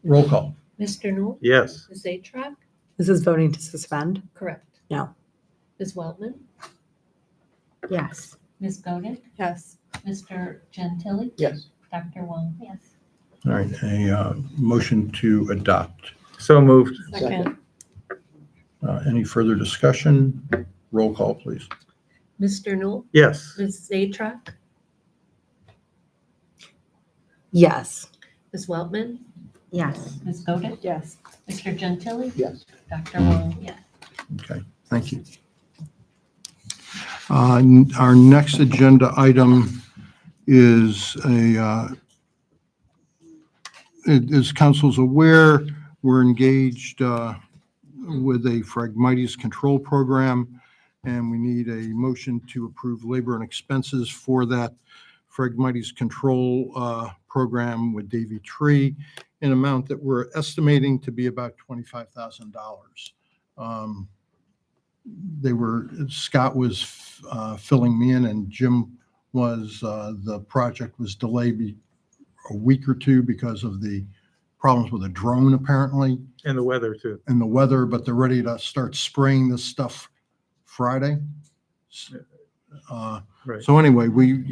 Roll call. Mr. Newell? Yes. Ms. Atruk? This is voting to suspend? Correct. No. Ms. Weltman? Yes. Ms. Godin, Yes. Mr. Gentili, Yes. Dr. Wong. Yes. All right, a motion to adopt. So moved. Second. Any further discussion? Roll call, please. Mr. Newell, Yes. Ms. Zatruk, Yes. Ms. Weltman, Yes. Ms. Godin, Yes. Mr. Gentili, Yes. Dr. Wong. Yes. Okay, thank you. Our next agenda item is as council's aware, we're engaged with a Phragmites control program, and we need a motion to approve labor and expenses for that Phragmites control program with Davy Tree, an amount that we're estimating to be about $25,000. Scott was filling me in, and Jim was, the project was delayed a week or two because of the problems with a drone apparently, And the weather too. and the weather, but they're ready to start spraying this stuff Friday. Right. So anyway, we're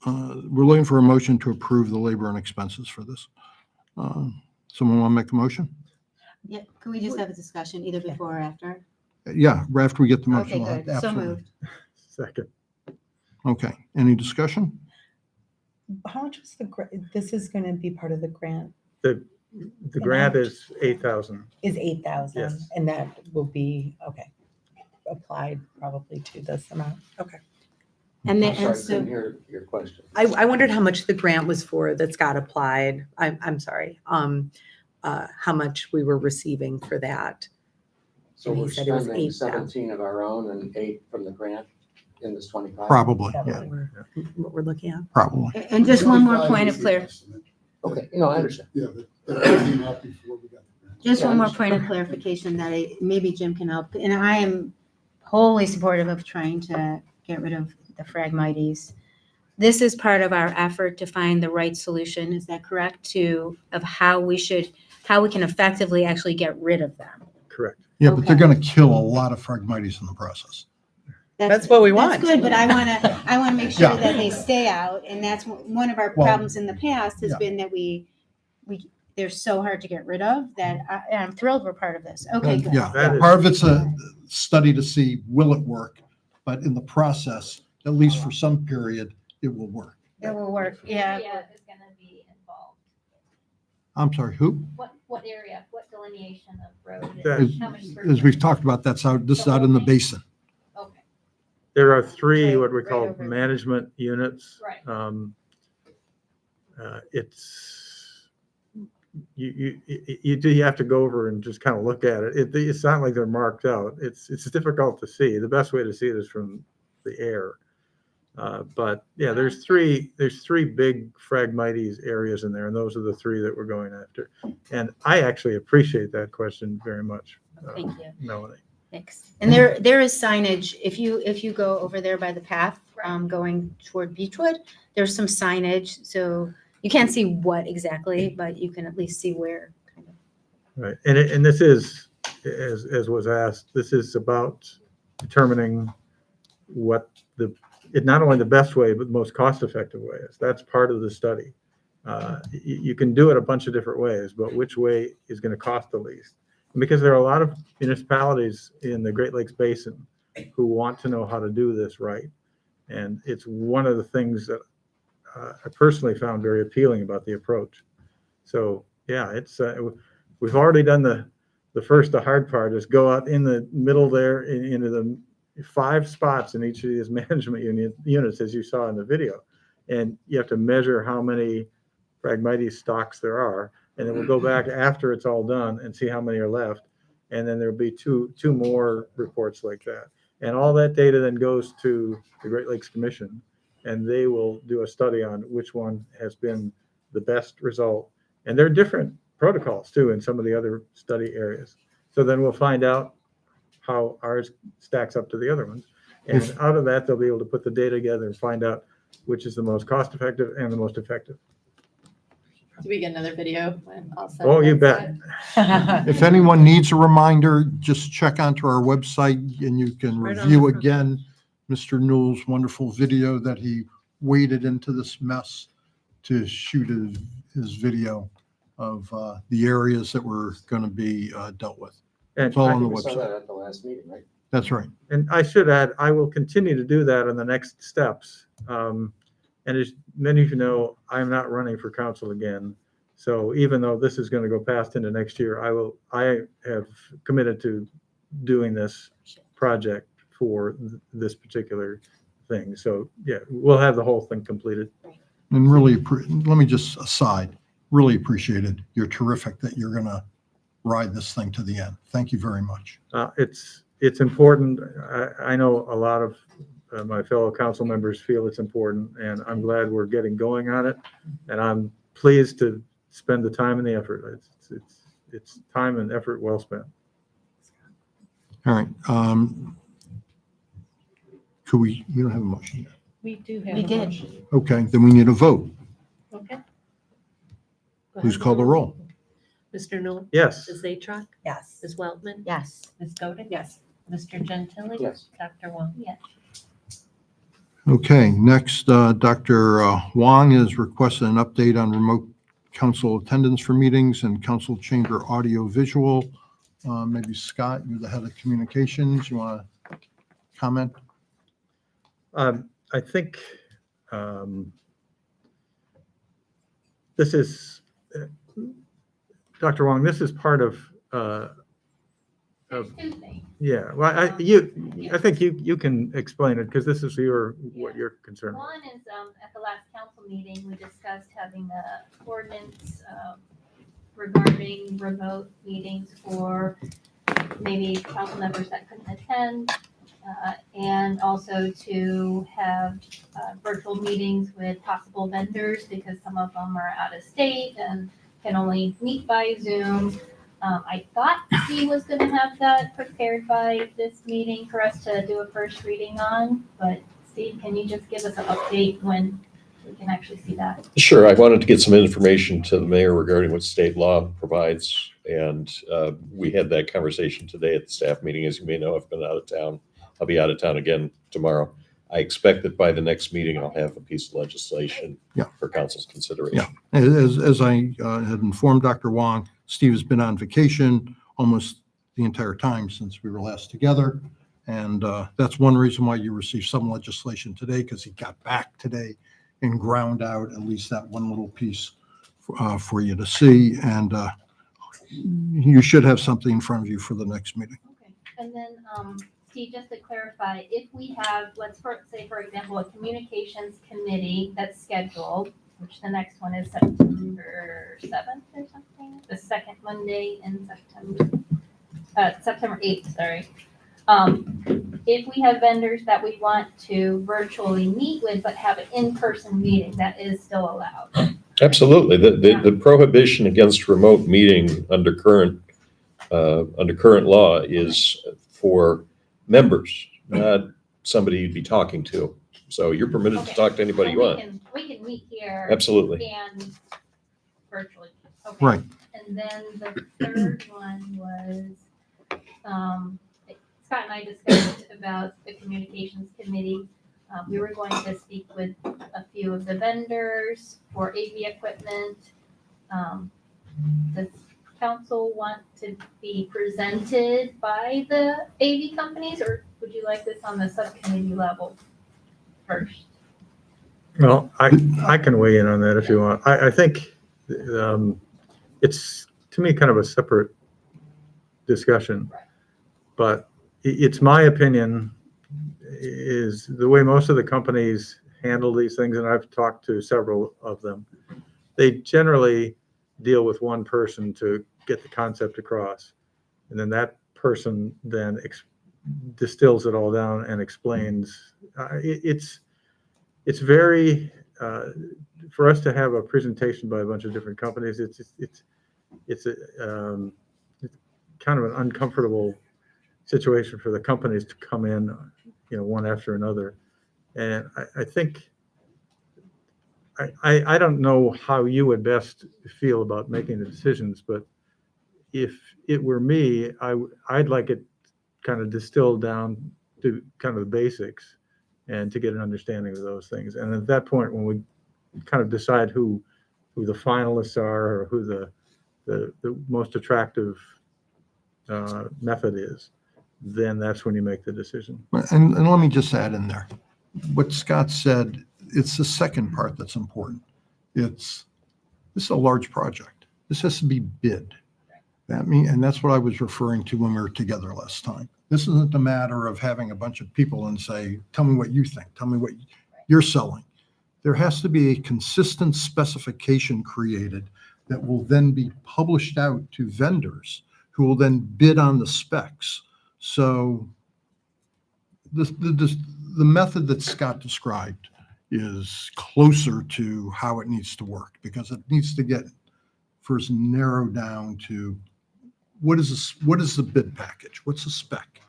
looking for a motion to approve the labor and expenses for this. Someone want to make the motion? Yeah, could we just have a discussion either before or after? Yeah, after we get the motion. Okay, we'll- good. So absolutely. moved. Second. Okay, any discussion? How much was this is going to be part of the grant, The grant is 8,000. is 8,000? Yes. And that will be, okay, applied probably to this amount? Okay. And I'm then, sorry, and I so, couldn't hear your question. I wondered how much the grant was for that Scott applied. I'm sorry. How much we were receiving for that. So And he we're said it was spending 8,000. 17 of our own and 8 from the grant in this 25? Probably, yeah, What we're looking at. probably. and just one more 25 point is of the clar, estimate. Okay, no, I understand. Yeah, that came out before we got the grant. just one more point of clarification that maybe Jim can help. And I am wholly supportive of trying to get rid of the Phragmites. This is part of our effort to find the right solution, is that correct, of how we can effectively actually get rid of them. Correct. Yeah, but they're Okay. going to kill a lot of Phragmites in the process. That's what we That's want. good, but I want to make sure Yeah. that they stay out, and that's one of our Well, problems in the past has yeah. been that they're so hard to get rid of that and I'm thrilled we're part of this. Okay, good. Yeah, That is- part of it's a study to see, will it work? But in the process, at least for some period, it will work. It will work, yeah. Area is gonna be involved. I'm sorry, who? What area, what delineation of road? That- and how many As we've talked about, this is out in the basin. Okay, There are three, Right, what we right call over there. management units. right. You have to go over and just kind of look at it. It's not like they're marked out. It's difficult to see. The best way to see it is from the air. But yeah, there's three big Phragmites areas in there, and those are the three that we're going after. And I actually appreciate that question very much, Thank you. Melanie. Thanks. And there is signage, if you go over there by the path, going toward Beechwood, there's some signage, so you can't see what exactly, but you can at least see where. Right, and this is, as was asked, this is about determining what not only the best way, but the most cost-effective way is. That's part of the study. You can do it a bunch of different ways, but which way is going to cost the least? And because there are a lot of municipalities in the Great Lakes Basin who want to know how to do this right. And it's one of the things that I personally found very appealing about the approach. So yeah, it's we've already done the hard part is go out in the middle there into the 5 spots in each of these management units, as you saw in the video, and you have to measure how many Phragmites stocks there are, and then we'll go back after it's all done and see how many are left, and then there'll be two more reports like that, and all that data then goes to the Great Lakes Commission, and they will do a study on which one has been the best result. And there are different protocols too in some of the other study areas. So then we'll find out how ours stacks up to the other ones. And out of that, they'll be able to put the data together and find out which is the most cost effective and the most effective. Do we get another video when all said Oh, you and bet. done? If anyone needs a reminder, just check onto our website and you can Right on review the front. again Mr. Newell's wonderful video that he waded into this mess to shoot his video of the areas that were going to be dealt with. And It's all I on the think we saw website. that at the last meeting, right? That's right. And I should add, I will continue to do that in the next steps. And as many of you know, I'm not running for council again. So even though this is going to go past into next year, I have committed to doing this project for this particular thing. So yeah, we'll have the whole thing completed. And really, let me just aside, really appreciated. You're terrific that you're going to ride this thing to the end. Thank you very much. It's important. I know a lot of my fellow council members feel it's important, and I'm glad we're getting going on it. And I'm pleased to spend the time and the effort. It's time and effort well spent. All right. We don't have a motion yet. We do have We a did. motion. Okay, then we need a vote. Okay. Go Please ahead. call the roll. Mr. Newell? Yes. Ms. Zatron? Yes. Ms. Weltman? Yes. Ms. Godin? Yes. Mr. Gentili? Yes. Dr. Wong? Yes. Okay, next, Dr. Wong is requesting an update on remote council attendance for meetings and council chamber audio visual. Maybe Scott, you're the head of communications. You want to comment? I think this is, Dr. Wong, this is part of, There's two things. yeah, well, I think you can explain it because this is what you're concerned with. One is, at the last council meeting, we discussed having a ordinance, regarding remote meetings for maybe council members that couldn't attend, and also to have, virtual meetings with possible vendors because some of them are out of state and can only meet by Zoom. I thought Steve was gonna have that prepared by this meeting for us to do a first reading on, but Steve, can you just give us an update when we can actually see that? Sure, I wanted to get some information to the mayor regarding what state law provides. And we had that conversation today at the staff meeting. As you may know, I've been out of town. I'll be out of town again tomorrow. I expect that by the next meeting, I'll have a piece of legislation for council's consideration. Yeah, as I had informed Dr. Wong, Steve has been on vacation almost the entire time since we were last together. And that's one reason why you received some legislation today, because he got back today and ground out at least that one little piece for you to see. And you should have something in front of you for the next meeting. Okay, and then, Steve, just to clarify, if we have, say, for example, a communications committee that's scheduled, which the next one is September 7th or something, the second Monday in September, September 8th, sorry. If we have vendors that we want to virtually meet with, but have an in-person meeting, that is still allowed. Absolutely. The prohibition against remote meeting under current law is for members, not somebody you'd be talking to. So you're permitted to Okay. talk to anybody you So want. We can meet here. Absolutely. And virtually. Okay. Right. And then the third one was, Scott and I discussed about the communications committee. We were going to speak with a few of the vendors for AV equipment. Does council want to be presented by the AV companies, or would you like this on the subcommittee level first? Well, I can weigh in on that if you want. I think it's, to me, kind of a separate discussion. But it's my opinion is the way most of the companies handle these things, and I've talked to several of them, they generally deal with one person to get the concept across. And then that person then distills it all down and explains. It's very, for us to have a presentation by a bunch of different companies, it's kind of an uncomfortable situation for the companies to come in, one after another. And I think, I don't know how you would best feel about making the decisions, but if it were me, I'd like it kind of distilled down to kind of the basics and to get an understanding of those things. And at that point, when we kind of decide who the finalists are, or who the most attractive method is, then that's when you make the decision. And let me just add in there, what Scott said, it's the second part that's important. This is a large project. This has to be bid. And that's what I was referring to when we were together last time. This isn't a matter of having a bunch of people and say, tell me what you think, tell me what you're selling. There has to be a consistent specification created that will then be published out to vendors who will then bid on the specs. So the method that Scott described is closer to how it needs to work, because it needs to get first narrowed down to what is the bid package? What's the spec?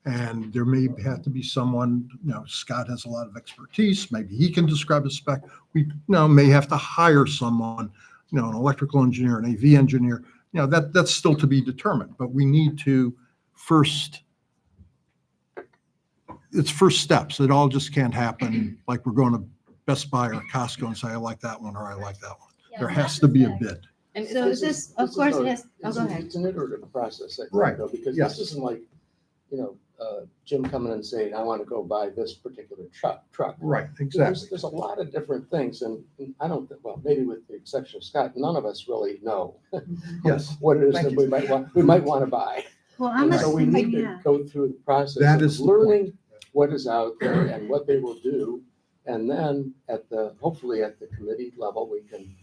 And there may have to be someone, Scott has a lot of expertise. Maybe he can describe a spec. We may have to hire someone, an electrical engineer, an AV engineer. That's still to be determined. But we need to it's first steps. It all just can't happen like we're going to Best Buy or Costco and say, I like that one or I like that one. Yeah, There has to be a bid. And so is this, of course, it has, oh, go ahead. It's an iterative process, I think, Right. though, because Yes. this isn't like, Jim coming and saying, I want to go buy this particular truck. Right, There's a lot of different things, and I don't, well, maybe with the exception of Scott, none of us really know Yes. what it is that we might want to buy. Well, I'm And so we assuming, need to yeah. go through the process That of is the point. learning what is out there and what they will do. And then hopefully at the committee level, we can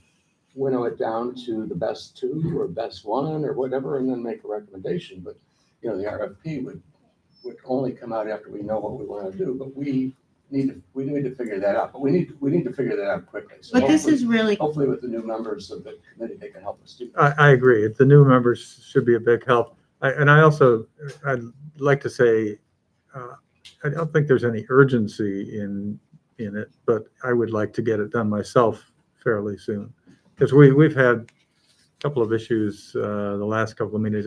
winnow it down to the best two or best one or whatever, and then make a recommendation. But, the RFP would only come out after we know what we want to do, but we need to figure that out. But we need to figure that out quickly. So But this is really, hopefully with the new members of the committee, they can help us do that. I agree. The new members should be a big help. I'd like to say, I don't think there's any urgency in it, but I would like to get it done myself fairly soon. Because we've had a couple of issues the last couple of meetings.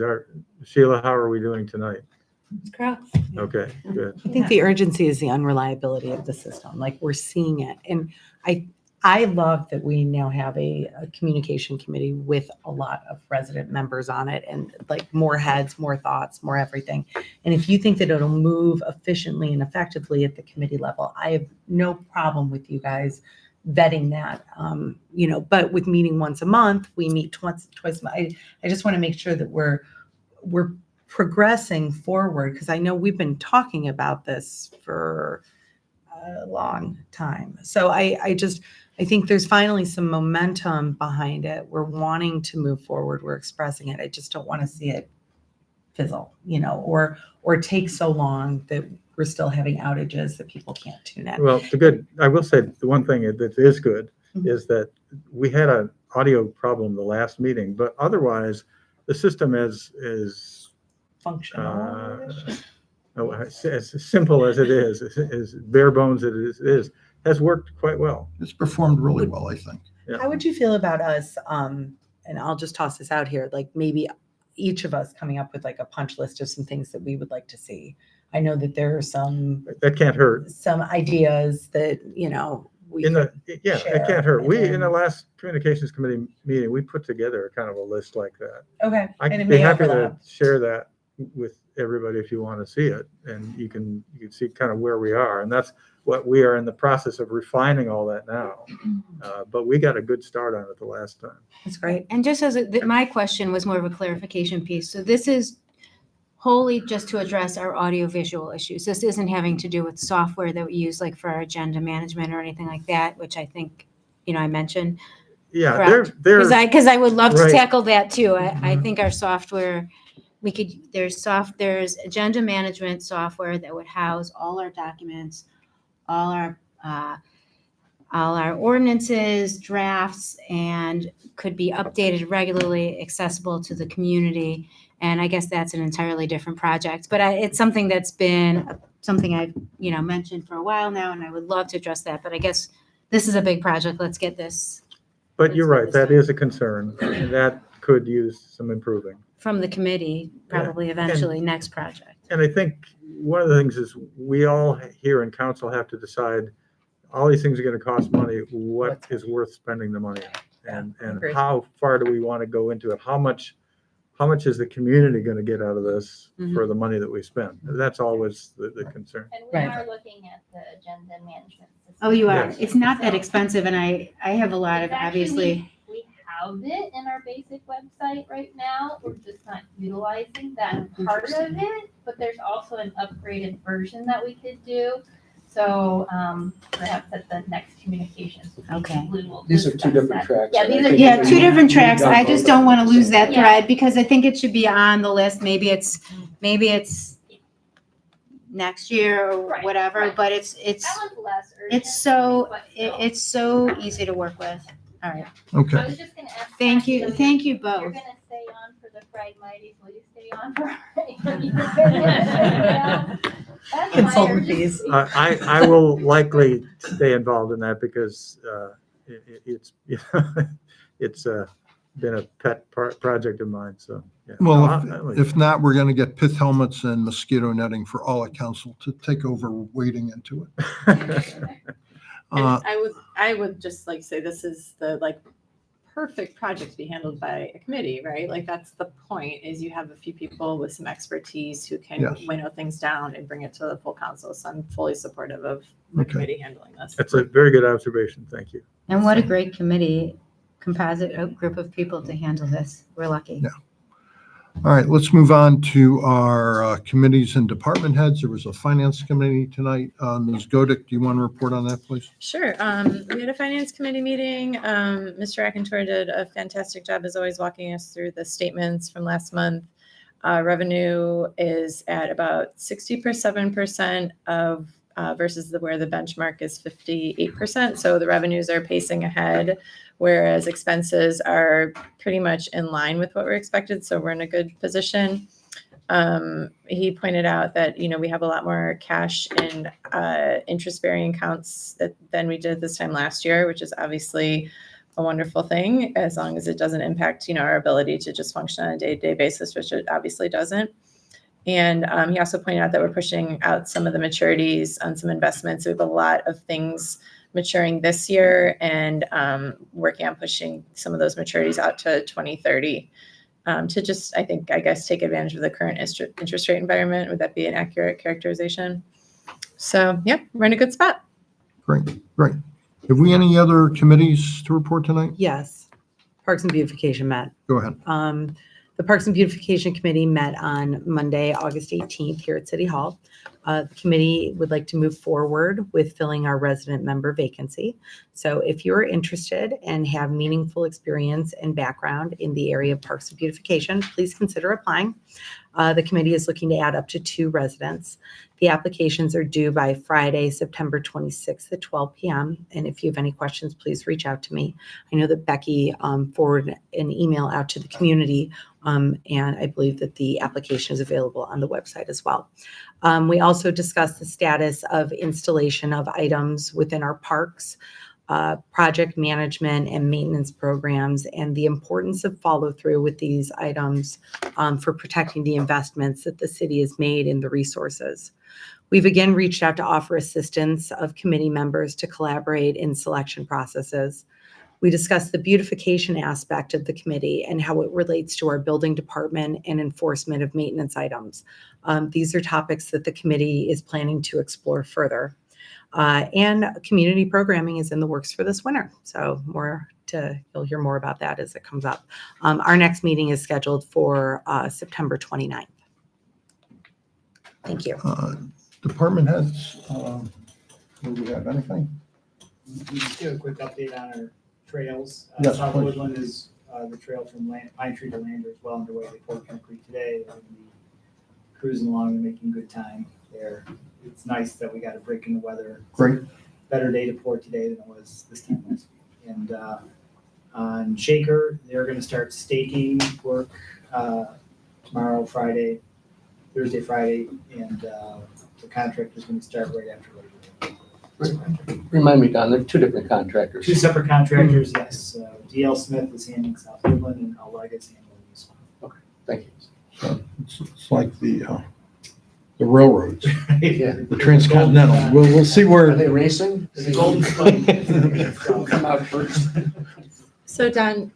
Sheila, how are we doing tonight? Correct. Okay, good. I think the urgency is the unreliability of the system. Like, we're seeing it. And I love that we now have a communication committee with a lot of resident members on it, and like more heads, more thoughts, more everything. And if you think that it'll move efficiently and effectively at the committee level, I have no problem with you guys vetting that. But with meeting once a month, we meet twice a month. I just want to make sure that we're progressing forward, because I know we've been talking about this for a long time. So I think there's finally some momentum behind it. We're wanting to move forward. We're expressing it. I just don't want to see it fizzle, or take so long that we're still having outages that people can't tune in. Well, I will say the one thing that is good is that we had an audio problem the last meeting, but otherwise the system is Functional. as simple as it is, as bare bones as it is, has worked quite well. It's performed really well, I think. Yeah. How would you feel about us, and I'll just toss this out here, like maybe each of us coming up with like a punch list of some things that we would like to see? I know that there are That can't hurt. some ideas that, we could share, it can't hurt. and We, in then- the last communications committee meeting, we put together kind of a list like that. Okay. I'd and it be may happy to overlap. share that with everybody if you want to see it, and you can see kind of where we are, and that's what we are in the process of refining all that now. But we got a good start on it the last time. That's great. and just my question was more of a clarification piece. So this is wholly just to address our audiovisual issues. This isn't having to do with software that we use like for our agenda management or anything like that, which I think, I mentioned. Yeah, Correct. they're Because I would love to Right. tackle that too. I think our software, there's agenda management software that would house all our documents, all our ordinances, drafts, and could be updated regularly, accessible to the community. And I guess that's an entirely different project, but it's something that's been something I've, mentioned for a while now, and I would love to address that. But I guess this is a big project. Let's get this But you're Let's right, get that this is a concern, and that could use some improving. from the committee, probably eventually next project. And I think one of the things is we all here in council have to decide, all these things are gonna cost money, what is worth spending the money on? And Agreed. how far do we want to go into it? How much is the community gonna get out of this for the money that we spend? That's always the concern. And we Right. are looking at the agenda management system. Oh, you are. Yes. It's not that So- expensive, and I have a lot of, It's actually- obviously. We have it in our basic website right now. We're just not utilizing that part of it, but there's also an upgraded version that we could do. So, perhaps at the next communications. Okay. we will These are two discuss different that. tracks. Yeah, and I these are. think Yeah, we- two different tracks. we've I done just both don't of want to them. lose that Yeah. thread because I think it should be on the list. Maybe it's next year or Right, whatever, right. but it's That one's less urgent. it's so but still. it's so easy to work with. All right. Okay. I was just gonna ask. Thank Pat, you. so Thank you You're both. gonna stay on for the Phragmites. Will you stay on for? That's my Consultant urgency. fees. I will likely stay involved in that because it's, it's been a pet project of mine, so. yeah. No, Well, I'll- if not, we're going to get pith helmets and mosquito netting for all at council to take over wading into it. And Uh, I would just like say this is the like perfect project to be handled by a committee, right? Like that's the point, is you have a few people with some expertise who can Yes. winnow things down and bring it to the full council. So I'm fully supportive of the Okay. committee handling this. That's a very good observation. Thank you. And what a great committee, composite group of people to handle this. We're lucky. Yeah. All right, let's move on to our committees and department heads. There was a finance committee tonight. Ms. Godick, do you want to report on that, please? Sure. We had a finance committee meeting. Mr. Akintor did a fantastic job as always walking us through the statements from last month. Revenue is at about 67% of versus where the benchmark is 58%. So the revenues are pacing ahead, whereas expenses are pretty much in line with what we're expected. So we're in a good position. He pointed out that, we have a lot more cash in interest-bearing accounts than we did this time last year, which is obviously a wonderful thing, as long as it doesn't impact, our ability to just function on a day-to-day basis, which it obviously doesn't. And he also pointed out that we're pushing out some of the maturities on some investments. We have a lot of things maturing this year and working on pushing some of those maturities out to 2030 to just, I guess, take advantage of the current interest rate environment. Would that be an accurate characterization? So, yeah, we're in a good spot. Great, great. Have we any other committees to report tonight? Yes. Parks and Beautification met. Go ahead. The Parks and Beautification Committee met on Monday, August 18th here at City Hall. The committee would like to move forward with filling our resident member vacancy. So if you're interested and have meaningful experience and background in the area of Parks and Beautification, please consider applying. The committee is looking to add up to 2 residents. The applications are due by Friday, September 26th at 12 p.m. And if you have any questions, please reach out to me. I know that Becky forwarded an email out to the community, and I believe that the application is available on the website as well. We also discussed the status of installation of items within our parks, project management and maintenance programs, and the importance of follow through with these items for protecting the investments that the city has made in the resources. We've again reached out to offer assistance of committee members to collaborate in selection processes. We discussed the beautification aspect of the committee and how it relates to our building department and enforcement of maintenance items. These are topics that the committee is planning to explore further. And community programming is in the works for this winter. So you'll hear more about that as it comes up. Our next meeting is scheduled for September 29th. Thank you. Department heads, do we have anything? We just give a quick update on our trails. Yes, South please. Woodland is the trail from Pine Tree to Lander is well underway. They poured concrete today. We're gonna be cruising along and making good time there. It's nice that we got a break in the weather. Great. Better day to pour today than it was this time last week. And on Shaker, they're gonna start staking work tomorrow, Thursday, Friday, and the contractor's gonna start right after Labor Day. Remind me, Don, they're 2 different contractors. 2 separate contractors, yes. DL Smith is handling South Woodland and Alliga is handling this one. Thank you. So it's like the the railroads, Yeah. the transcontinental. We'll see Are where. they racing? Golden Spike. Who'll come out first? So Don,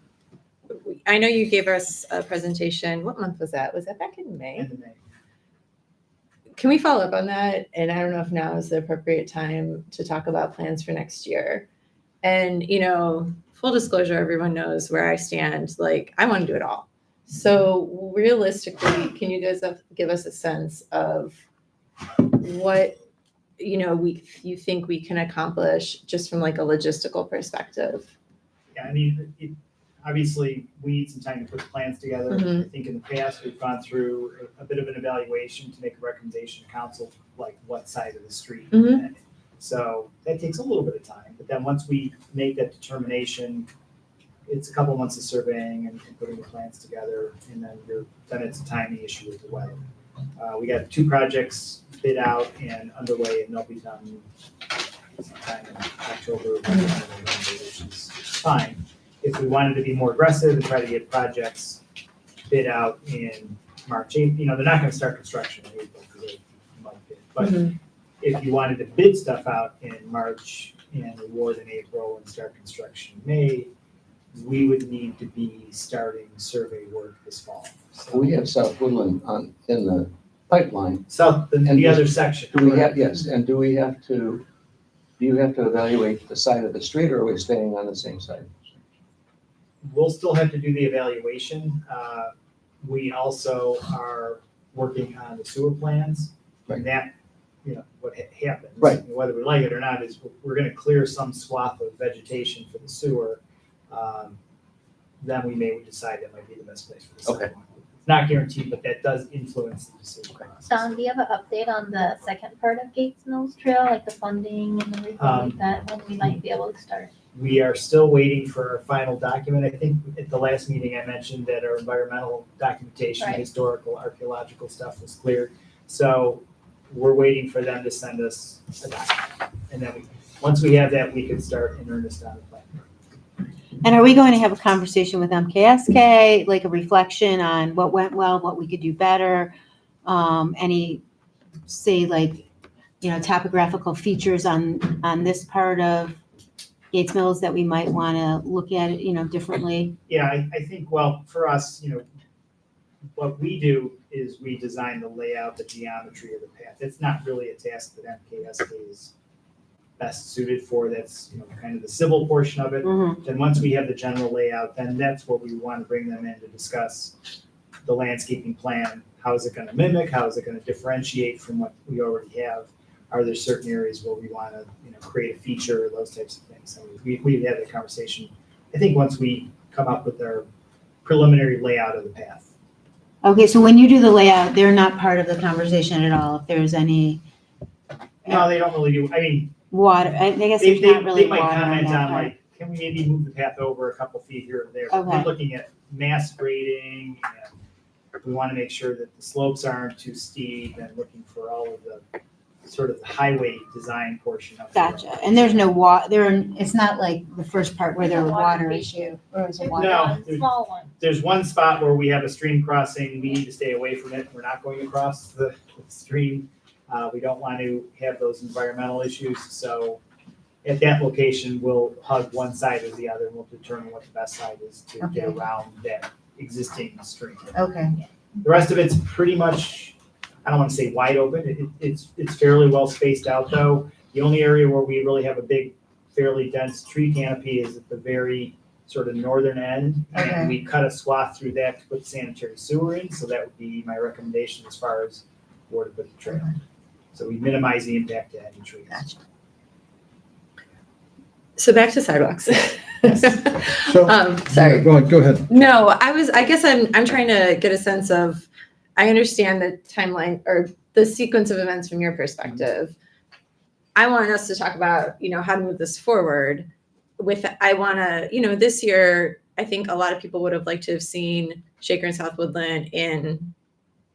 I know you gave us a presentation. What month was that? Was that back in May? End of May. Can we follow up on that? And I don't know if now is the appropriate time to talk about plans for next year. And, you know, full disclosure, everyone knows where I stand. Like, I want to do it all. So realistically, can you guys give us a sense of what, you know, you think we can accomplish just from like a logistical perspective? Yeah, I mean, obviously, we need some time to put the plans together. Mhm. I think in the past, we've gone through a bit of an evaluation to make a recommendation to council, like what side of the street. Mhm. So that takes a little bit of time, but then once we make that determination, it's a couple months of surveying and putting the plans together, and then it's a timing issue with the weather. We got 2 projects bid out and underway, and they'll be done sometime in October, November, which is fine. If we wanted to be more aggressive and try to get projects bid out in March, you know, they're not gonna start construction in April because they might bid. But if you wanted to bid stuff out in March and award in April and start construction in May, we would need to be starting survey work this fall. So We have South Woodland in the pipeline. the other section. Do we have, yes, and do you have to evaluate the side of the street, or are we staying on the same side? We'll still have to do the evaluation. We also are working on the sewer plans. And that, you know, what happens. Right. Whether we like it or not, is we're gonna clear some swath of vegetation for the sewer. Then we may decide that might be the best place for the sidewalk. It's not guaranteed, but that does influence the decision process. Don, do you have an update on the second part of Gates Mills Trail, like the funding and everything like that, when we might be able to start? We are still waiting for our final document. I think at the last meeting I mentioned that our environmental documentation, Right. historical, archaeological stuff was cleared. So we're waiting for them to send us a document. And then once we have that, we can start in earnest on the plan. And are we going to have a conversation with MKSK, like a reflection on what went well, what we could do better? Any, say, like, you know, topographical features on this part of Gates Mills that we might want to look at it, you know, differently? Yeah, I think, well, for us, you know, what we do is we design the layout, the geometry of the path. It's not really a task that MKSK is best suited for. That's, you know, kind of the civil portion of it. Then once we have the general layout, then that's what we want to bring them in to discuss the landscaping plan. How is it going to mimic? How is it going to differentiate from what we already have? Are there certain areas where we want to, you know, create a feature, those types of things? So we've had that conversation. I think once we come up with our preliminary layout of the path. Okay, so when you do the layout, they're not part of the conversation at all, if there's any No, they don't really do, I mean, water, I guess they, there's not really they might water on comment that on part. like, can we maybe move the path over a couple feet here or there? But Okay. We're looking at mass grading, and we want to make sure that the slopes aren't too steep, and looking for all of the sort of the highway design portion of it. Gotcha, and there's no it's not like the first part where there's a water issue, or is it water? No, One small one. There's one spot where we have a stream crossing, we need to stay away from it, we're not going across the stream. We don't want to have those environmental issues, so at that location, we'll hug one side or the other, and we'll determine what the best side is to get Okay. around that existing stream. Okay, The rest of it's pretty much, I don't want to say wide open, it's fairly well spaced out though. The only area where we really have a big, fairly dense tree canopy is at the very sort of northern end. Okay. And we cut a swath through that to put sanitary sewer in, so that would be my recommendation as far as where to put the trail. So we minimize the impact to any trees. gotcha. So back to sidewalks. So, Sorry. Go ahead. No, I guess I'm trying to get a sense of, I understand the timeline or the sequence of events from your perspective. I want us to talk about, you know, how to move this forward I want to, you know, this year, I think a lot of people would have liked to have seen Shaker and South Woodland in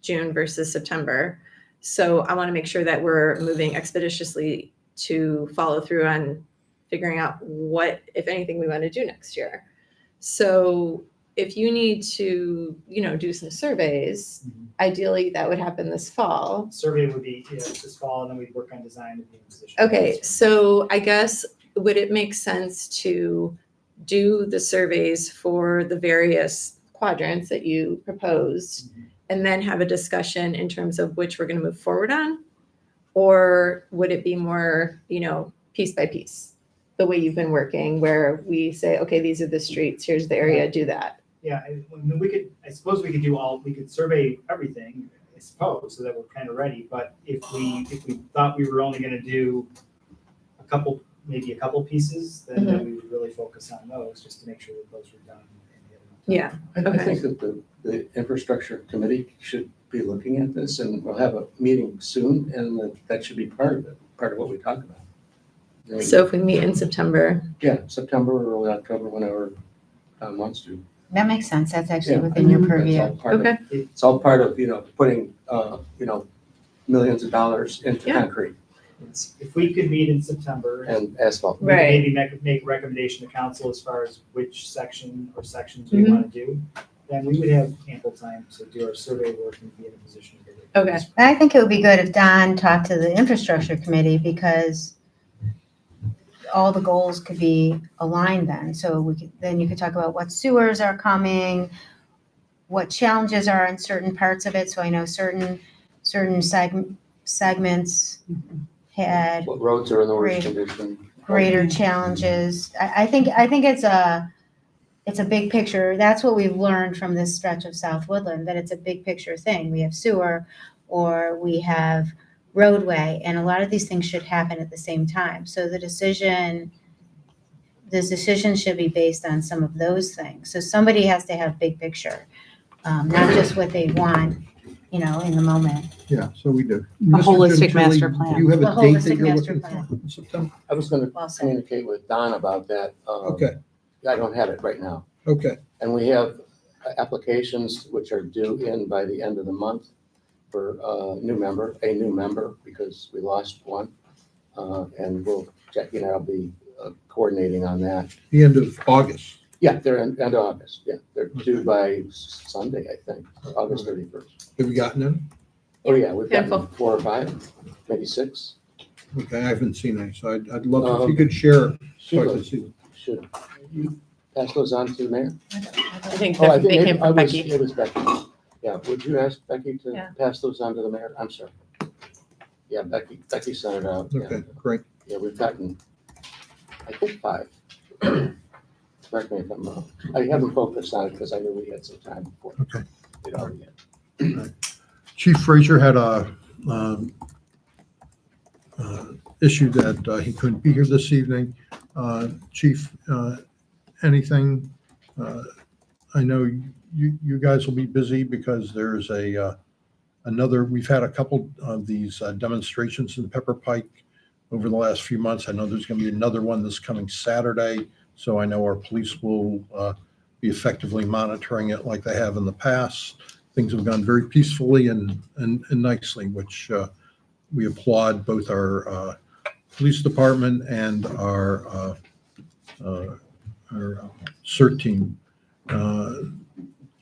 June versus September. So I want to make sure that we're moving expeditiously to follow through on figuring out what, if anything, we want to do next year. So if you need to, do some surveys, ideally that would happen this fall. Survey would be, this fall, and then we'd work on design to be in position. Okay, so I guess, would it make sense to do the surveys for the various quadrants that you proposed and then have a discussion in terms of which we're going to move forward on? Or would it be more, piece by piece, the way you've been working, where we say, okay, these are the streets, here's the area, do that? Yeah, I suppose we could survey everything, I suppose, so that we're kind of ready. But if we thought we were only gonna do maybe a couple pieces, then we would really focus on those, just to make sure that those were done. Yeah. I think that the infrastructure committee should be looking at this, and we'll have a meeting soon, and that should be part of it, part of what we talk about. I mean, So if we meet in September, yeah, September or early October, whenever wants to. That makes sense. That's actually Yeah, within your that's purview. all part of- Okay. It's all part of, putting, millions of dollars into Yeah. concrete If we could meet in September and and asphalt. Right. maybe make recommendation to council as far as which section or sections we want to do, then we would have ample time to do our survey work and be in a position to do it. Okay. I think it would be good if Don talked to the infrastructure committee, because all the goals could be aligned then. So then you could talk about what sewers are coming, what challenges are in certain parts of it. So I know certain segments had What roads are in the worst Great. condition. greater challenges. I think it's a big picture. That's what we've learned from this stretch of South Woodland, that it's a big picture thing. We have sewer, or we have roadway, and a lot of these things should happen at the same time. So the decision should be based on some of those things. So somebody has to have big picture, not just what they want, in the moment. Yeah, so we do. A holistic Gentili, master plan. Do you have The a date that holistic you're master looking plan. for in September? I was gonna Well said. communicate with Don about that. Okay, I don't have it right now. okay. And we have applications which are due in by the end of the month for a new member, because we lost one. And Jackie and I'll be coordinating on that. The end of August. Yeah, they're end of August, yeah. They're due by Sunday, I think, August 31st. Have you gotten any? Oh, yeah, we've gotten Handful. 4 or 5, maybe 6. Okay, I haven't seen any, so I'd love if you could share so I can see them. Should you pass those on to the mayor? I think Oh, I they think came from Becky. it was Becky. Yeah, would you ask Becky to Yeah. pass those on to the mayor? I'm sorry. Yeah, Becky sent it out. yeah. Okay, great. Yeah, we've gotten, I think 5. Correct me if I'm wrong. I haven't focused on it because I knew we had some time before. Okay. It already had. Chief Frazier had a issue that he couldn't be here this evening. Chief, anything? I know you guys will be busy because there's we've had a couple of these demonstrations in Pepper Pike over the last few months. I know there's going to be another one this coming Saturday. So I know our police will be effectively monitoring it like they have in the past. Things have gone very peacefully and nicely, which we applaud both our police department and our CERT team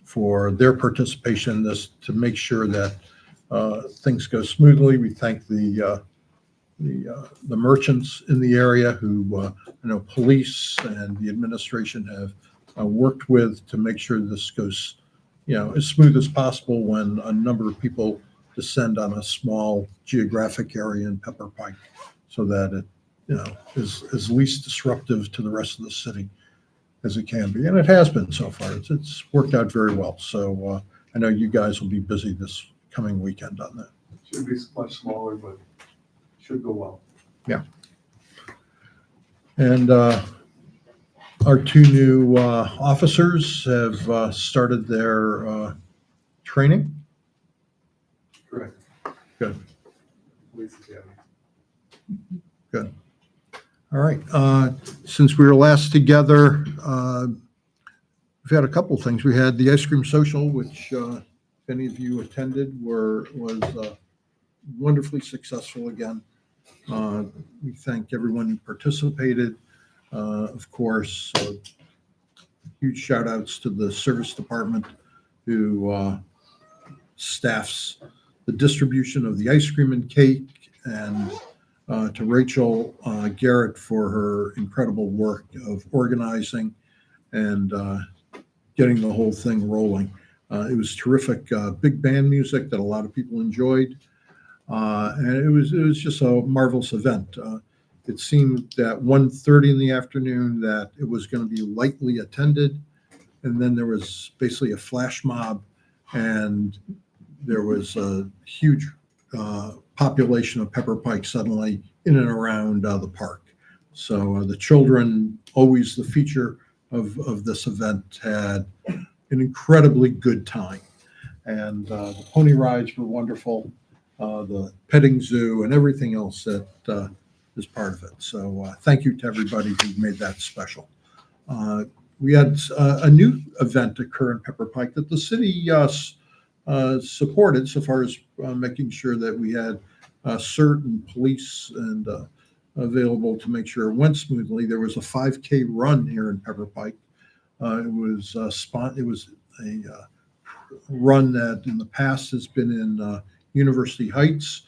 for their participation in this to make sure that things go smoothly. We thank the merchants in the area who police and the administration have worked with to make sure this goes as smooth as possible when a number of people descend on a small geographic area in Pepper Pike, so that it is as least disruptive to the rest of the city as it can be. And it has been so far. It's worked out very well. So I know you guys will be busy this coming weekend on that. Should be much smaller, but should go well. Yeah. And our 2 new officers have started their training. Correct. Good. Police Academy. Good. All right. Since we were last together, we've had a couple things. We had the ice cream social, which if any of you attended was wonderfully successful again. We thank everyone who participated. Of course, huge shout outs to the service department who staffs the distribution of the ice cream and cake, and to Rachel Garrett for her incredible work of organizing and getting the whole thing rolling. It was terrific, big band music that a lot of people enjoyed, and it was just a marvelous event. It seemed at 1:30 in the afternoon that it was going to be lightly attended, and then there was basically a flash mob, and there was a huge population of Pepper Pike suddenly in and around the park. So the children, always the feature of this event, had an incredibly good time. And the pony rides were wonderful, the petting zoo and everything else that is part of it. So thank you to everybody who made that special. We had a new event occur in Pepper Pike that the city supported, so far as making sure that we had CERT and police and available to make sure it went smoothly. There was a 5K run here in Pepper Pike. It was a run that in the past has been in University Heights,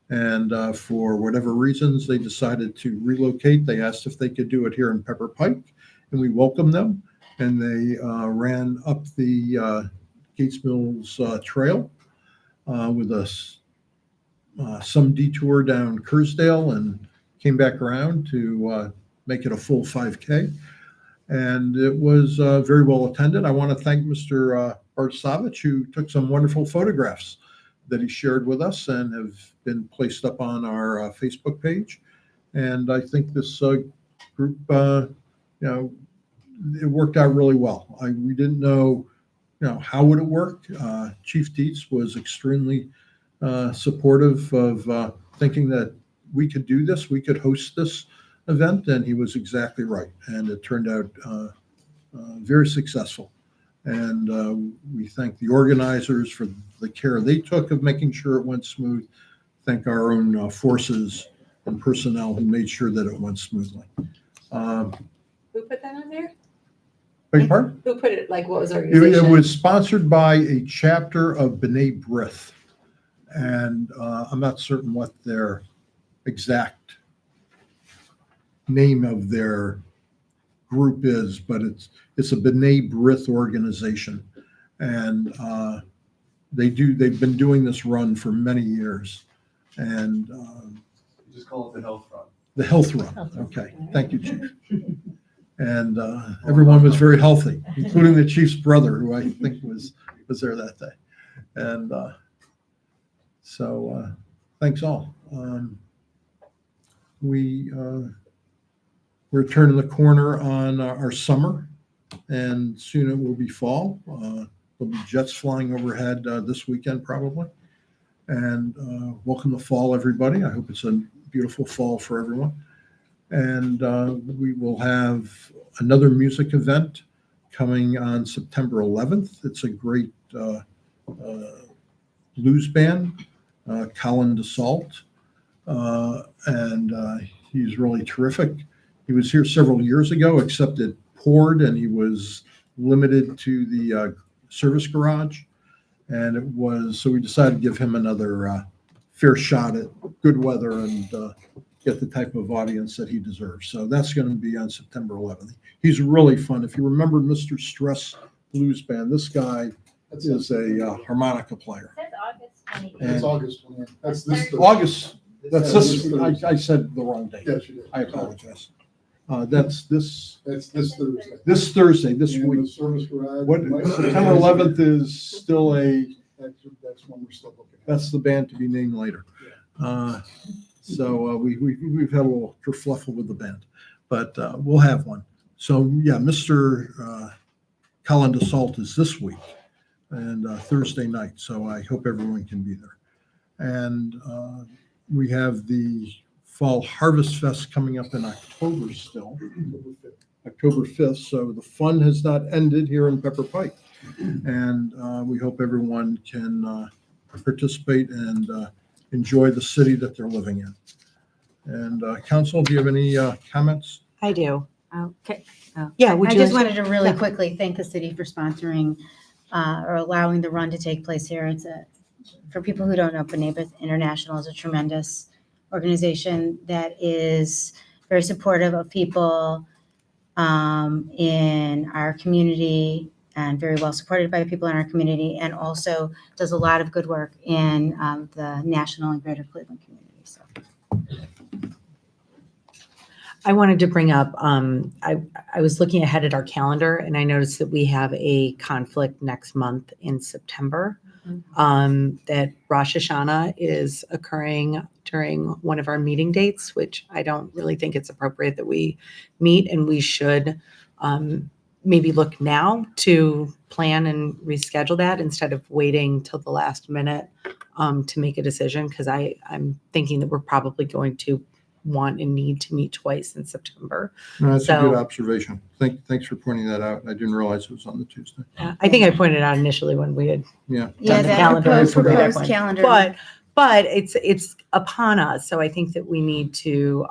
and for whatever reasons they decided to relocate. They asked if they could do it here in Pepper Pike, and we welcomed them. And they ran up the Gates Mills Trail with us, some detour down Kersdale, and came back around to make it a full 5K. And it was very well attended. I want to thank Mr. Bart Savich, who took some wonderful photographs that he shared with us and have been placed up on our Facebook page. And I think this group, it worked out really well. We didn't know, how would it work? Chief Dietz was extremely supportive of thinking that we could do this, we could host this event, and he was exactly right. And it turned out very successful. And we thank the organizers for the care they took of making sure it went smooth. Thank our own forces and personnel who made sure that it went smoothly. Who put that on there? Beg your pardon? Who put it, like, what was It organization? was sponsored by a chapter of B'nai B'rith, and I'm not certain what their exact name of their group is, but it's a B'nai B'rith organization, and they've been doing this run for many years, and Just call it the health run. the health run. Okay, thank you, Chief. And everyone was very healthy, including the chief's brother, who I think was there that day. And so thanks all. We're turning the corner on our summer, and soon it will be fall. There'll be jets flying overhead this weekend probably. And welcome to fall, everybody. I hope it's a beautiful fall for everyone. And we will have another music event coming on September 11th. It's a great blues band, Colin DeSalt, and he's really terrific. He was here several years ago, except it poured and he was limited to the service garage. And it was, so we decided to give him another fair shot at good weather and get the type of audience that he deserves. So that's going to be on September 11th. He's really fun. If you remember Mr. Stress Blues Band, this guy is a harmonica player. It says August 20th. And- It's August 20th. That's this. August, that's Yeah, this, this I said the wrong date. Yes, you did. I apologize. That's this That's this Thursday. Thursday, this And week. the service garage. What, September 11th is still That's when we're still looking at. that's the band to be named later. So we've had a little kerfluffle with the band, but we'll have one. So yeah, Mr. Colin DeSalt is this week and Thursday night. So I hope everyone can be there. And we have the Fall Harvest Fest coming up in October still, October 5th. So the fun has not ended here in Pepper Pike. And we hope everyone can participate and enjoy the city that they're living in. And Council, do you have any comments? I do. Okay. Oh. Yeah, would I you just like wanted to really Yeah. quickly thank the city for sponsoring or allowing the run to take place here. For people who don't know, B'nai International is a tremendous organization that is very supportive of people in our community and very well supported by the people in our community, and also does a lot of good work in the national and greater Cleveland community. So I wanted to bring up, I was looking ahead at our calendar and I noticed that we have a conflict next month in September. That Rosh Hashanah is occurring during one of our meeting dates, which I don't really think it's appropriate that we meet, and we should maybe look now to plan and reschedule that instead of waiting till the last minute to make a decision, because I'm thinking that we're probably going to want and need to meet twice in September. No, that's a So- good observation. Thanks for pointing that out. I didn't realize it was on the Tuesday. I think I pointed out initially when we had Yeah. yeah, done the that calendar. proposed calendar. But it's upon us. So I think that we need to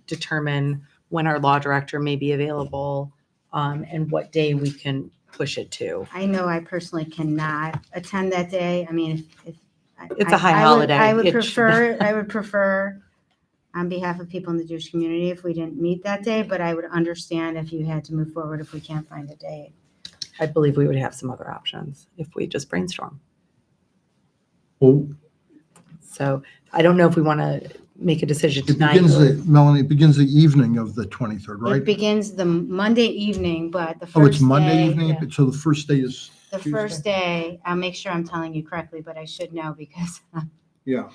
determine when our law director may be available and what day we can push it to. I know I personally cannot attend that day. I mean, if It's a high I would- holiday. I would It prefer on behalf of people in the Jewish community if we didn't meet that day, but I would understand if you had to move forward if we can't find a date. I believe we would have some other options if we just brainstorm. Well, So I don't know if we want to make a decision it tonight. begins Melanie, it begins the evening of the 23rd, It right? begins the Monday evening, but the first Oh, it's Monday day- evening, yeah. so the first day is The Tuesday? first day, I'll make sure I'm telling you correctly, but I should know because, Yeah,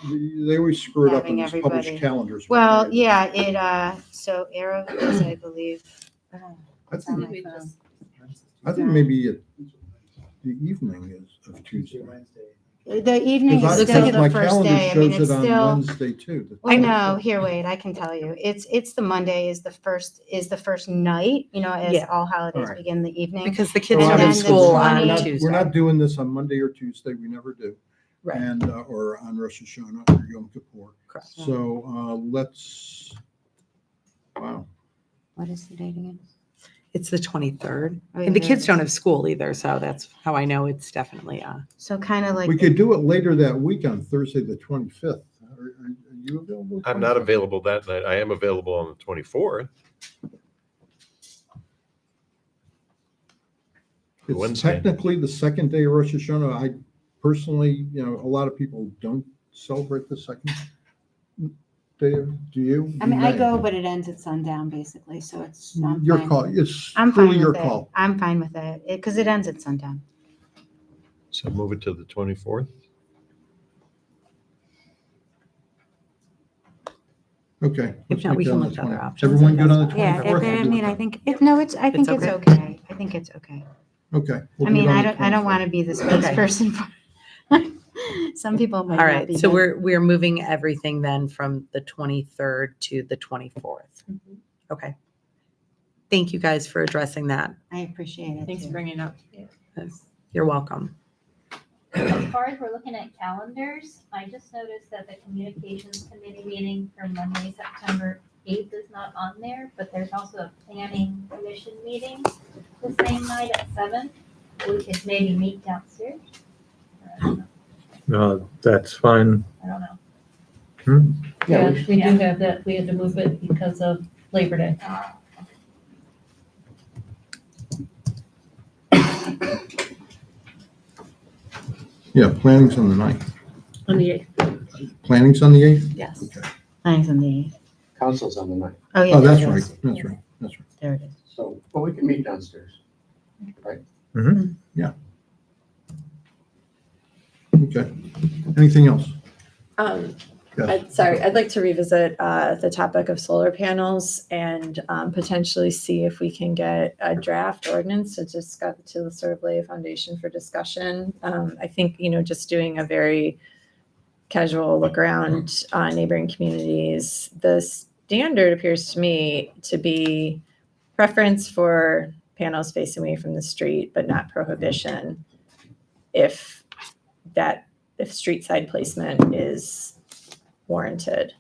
they always screw it up in Having these published everybody- calendars. well, yeah, so Arrow is, I believe. I think maybe the evening is of Tuesday. The evening is Because still my the first calendar day. I mean, shows it's it on still. Wednesday too. the Well, no, 24th. here, wait, I can tell you. It's the Monday is the first night, as Yeah. all holidays Alright. begin the evening. Because the kids So don't then have the school 20 on We're Tuesday. not doing this on Monday or Tuesday, we never do. Right. And, or on Rosh Hashanah or Yom Kippur. Correct. So wow. What is the date again? It's the 23rd. Oh, yeah, And the there kids it don't is. have school either, so that's how I know it's definitely So kind of like. We could do it later that week on Thursday, the 25th. Are you available? I'm not available that night. I am available on the 24th. It's Wednesday. technically the second day of Rosh Hashanah. I personally, a lot of people don't celebrate the second day. Do you? I mean, You I may. go, but it ends at sundown basically, so it's. I'm Your fine. call. It's I'm fine truly your with it. call. I'm fine with it, because it ends at sundown. So move it to the 24th. Okay. If let's not, we make can that look at on the other 20th. options. Everyone good on the 24th? Yeah, I mean, I think, no, I think It's it's okay? okay. I think it's okay. Okay. we'll I do it mean, on I the don't 24th. want to be the spokesperson for. Some people might All not right, be. so but- we're moving everything then from the 23rd to the 24th. Okay. Thank you guys for addressing that. I appreciate it. Thanks too. for bringing it up. You're welcome. As far as we're looking at calendars, I just noticed that the communications committee meeting for Monday, September 8th is not on there, but there's also a planning commission meeting the same night at 7. We could maybe meet downstairs. I don't know. No, that's fine. I don't know. Yeah, Yeah, we do have that. We had to move it because of Labor Day. Yeah, planning's on the 9th. On the 8th. Planning's on the 8th? Yes. Okay. Thanks on the, Council's on the ninth, oh, yeah. Oh, there that's it right. is. That's right. That's right. There it is. so, well, we can meet downstairs. Okay. Anything else? Yes. Sorry, I'd like to revisit the topic of solar panels and potentially see if we can get a draft ordinance to discuss, to sort of lay a foundation for discussion. I think, just doing a very casual look around neighboring communities, the standard appears to me to be preference for panels facing away from the street, but not prohibition if street side placement is warranted.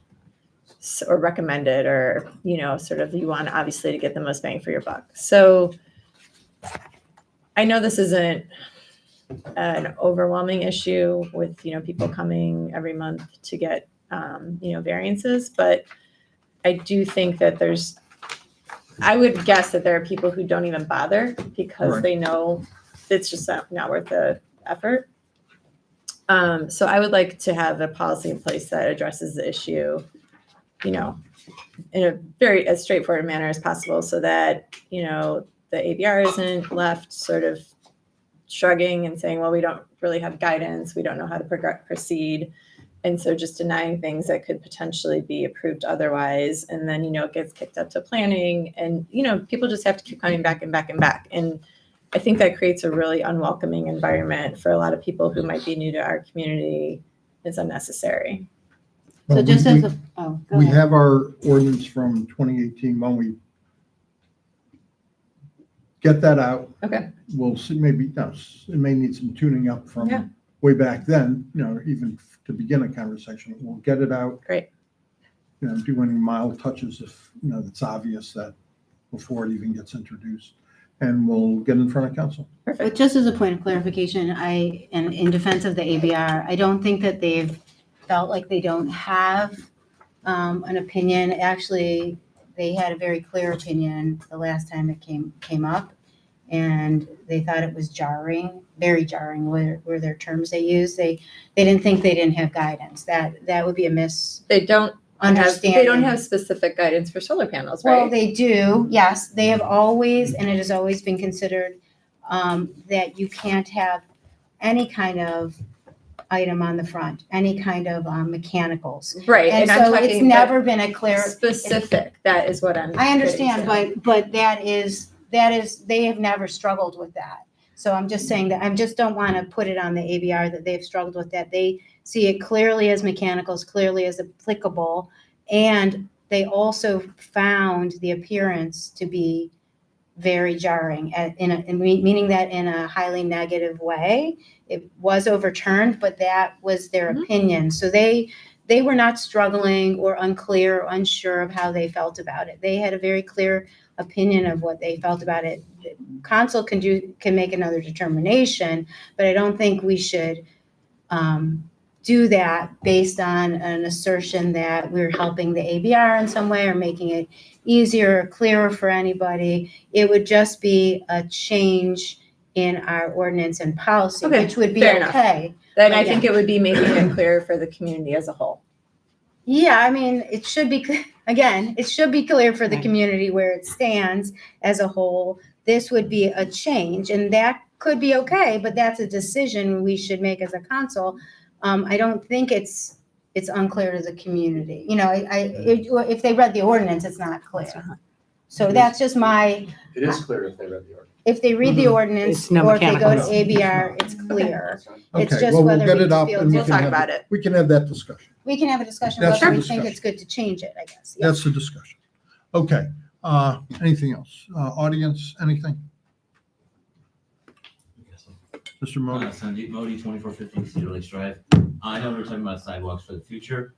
or recommended, or, you know, sort of you want obviously to get the most bang for your buck. So I know this isn't an overwhelming issue with, you know, people coming every month to get, you know, variances, but I do think that I would guess that there are people who don't even bother because Right. they know it's just not worth the effort. So I would like to have a policy in place that addresses the issue, you know, in a very as straightforward manner as possible, so that, you know, the ABR isn't left sort of shrugging and saying, well, we don't really have guidance, we don't know how to proceed. And so just denying things that could potentially be approved otherwise. And then, you know, it gets kicked up to planning, and, you know, people just have to keep coming back and back and back. And I think that creates a really unwelcoming environment for a lot of people who might be new to our community. It's unnecessary. So Well, just we- as we- a, oh, go We ahead. have our ordinance from 2018. When we get that out, Okay. we'll see, maybe, no, it may need some tuning up Yeah. from way back then, you know, even to begin a conversation. We'll get it out. Great. You know, do any mild touches if, you know, it's obvious that before it even gets introduced. And we'll get in front of council. But just as a point of clarification, and in defense of the ABR, I don't think that they've felt like they don't have an opinion. Actually, they had a very clear opinion the last time it came up. And they thought it was jarring, very jarring, were their terms they used. They didn't think they didn't have guidance. That would be a They don't misunderstanding. they don't have specific guidance for solar panels, Well, right? they do, yes. They have always, and it has always been considered that you can't have any kind of item on the front, any kind of mechanicals. Right. And I'm so it's talking never been a clear. specific. That is what I'm. I understand, getting to. but that is, they have never struggled with that. So I'm just saying that, I just don't want to put it on the ABR that they've struggled with that. They see it clearly as mechanicals, clearly as applicable. And they also found the appearance to be very jarring, meaning that in a highly negative way. It was overturned, but that was their opinion. So they were not struggling or unclear or unsure of how they felt about it. They had a very clear opinion of what they felt about it. Council can make another determination, but I don't think we should do that based on an assertion that we're helping the ABR in some way or making it easier or clearer for anybody. It would just be a change in our ordinance and policy, Okay, which would be fair enough. okay. Then But I think yeah. it would be making it clearer for the community as a whole. Yeah, I mean, it should be, again, it should be clear for the Right. community where it stands as a whole. This would be a change, and that could be okay, but that's a decision we should make as a council. I don't think it's unclear to the community. You know, if they read the ordinance, it's not clear. So that's just my, It is clear if they read the ordinance. if they read the ordinance It's no or if they go to mechanicals. ABR, it's clear. It's Okay, just well, we'll whether get we it up feel and we We'll can talk have, about it. we can have that discussion. We can have a discussion That's whether the we think discussion. it's good to change it, I guess. Yeah. That's the discussion. Okay, anything else? Audience, anything? Mr. Modi? Sandeep Modi, 2450 Cedar Lakes Drive. I know we're talking about sidewalks for the future.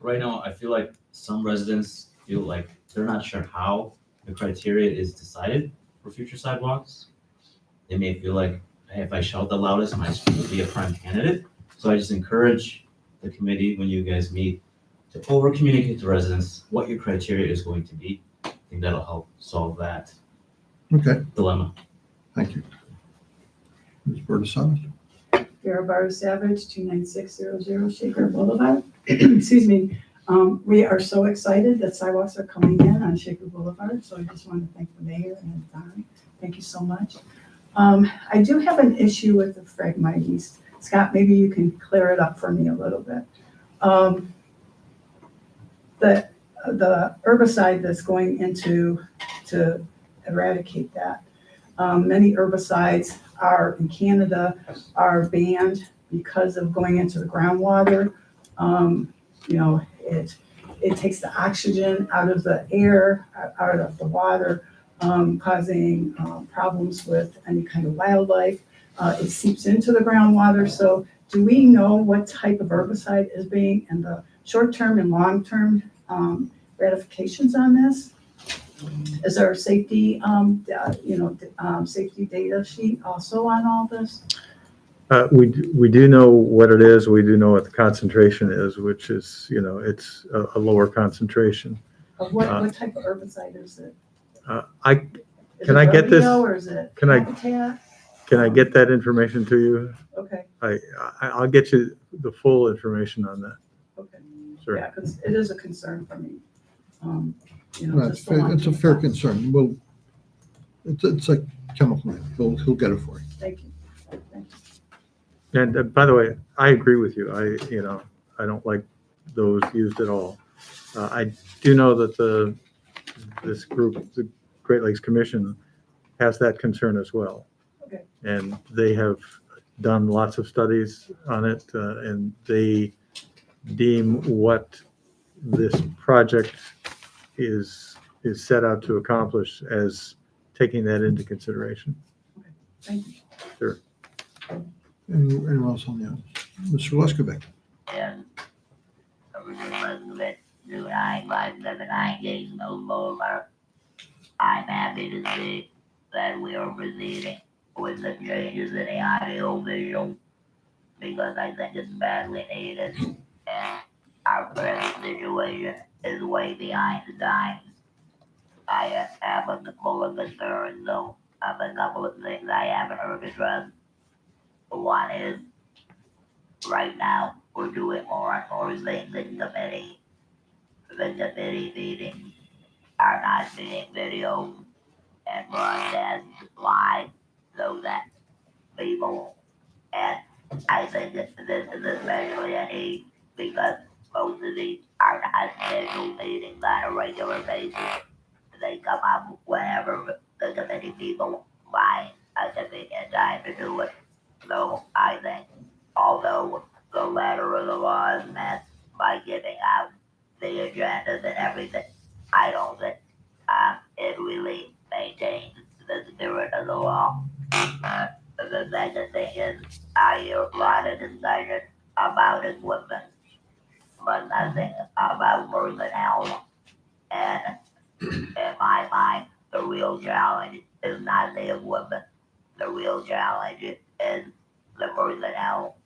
Right now, I feel like some residents feel like they're not sure how the criteria is decided for future sidewalks. They may feel like, hey, if I shout the loudest, my school will be a prime candidate. So I just encourage the committee, when you guys meet, to over-communicate to residents what your criteria is going to be. I think that'll help solve that Okay, dilemma. thank you. Ms. Berdasano? Vera Bar Savage, 29600 Shaker Boulevard. Excuse me. We are so excited that sidewalks are coming in on Shaker Boulevard, so I just want to thank the mayor and Don. Thank you so much. I do have an issue with the Phragmites. Scott, maybe you can clear it up for me a little bit. The herbicide that's going into to eradicate that. Many herbicides are in Canada are banned because of going into the groundwater. You know, it takes the oxygen out of the air, out of the water, causing problems with any kind of wildlife. It seeps into the groundwater. So do we know what type of herbicide is being, and the short-term and long-term ratifications on this? Is there a safety, safety data sheet also on all this? We do know what it is. We do know what the concentration is, which is, it's a lower concentration. Of what type of herbicide is it? Can I get this? Or is it Can I- Habitat? Can I get that information to you? Okay, I'll get you the full information on that. okay. Sure. Yeah, because it is a concern for me. Well, just the It's a long-term fair costs. concern. Well, it's a chemical. He'll get it for you. Thank you. And by the way, I agree with you. I don't like those used at all. I do know that this group, the Great Lakes Commission, has that concern as well. Okay. And they have done lots of studies on it, and they deem what this project is set out to accomplish as taking that into consideration. Thank you. Sure. Anyone else on the end? Mr. Leskovic? And do 9579 Gates Mill Boulevard. I'm happy to see that we are proceeding with the changes in the audio visual because I think it's badly needed and our present situation is way behind the times. I have a couple of concerns though of a couple of things I haven't heard addressed. One is right now we're doing more and more things in committee. The committee meetings are not being videoed and broadcast live so that people, and I think that this is especially a need because most of these are not scheduled meetings on a regular basis. They come up whenever the committee people find a convenient time to do it. So I think although the letter of the law is met by giving out the agendas and everything, I don't think it really maintains the spirit of the law. The second thing is I hear a lot of discussion about equipment, but nothing about personnel. And in my mind, the real challenge is not the equipment. The real challenge is the personnel,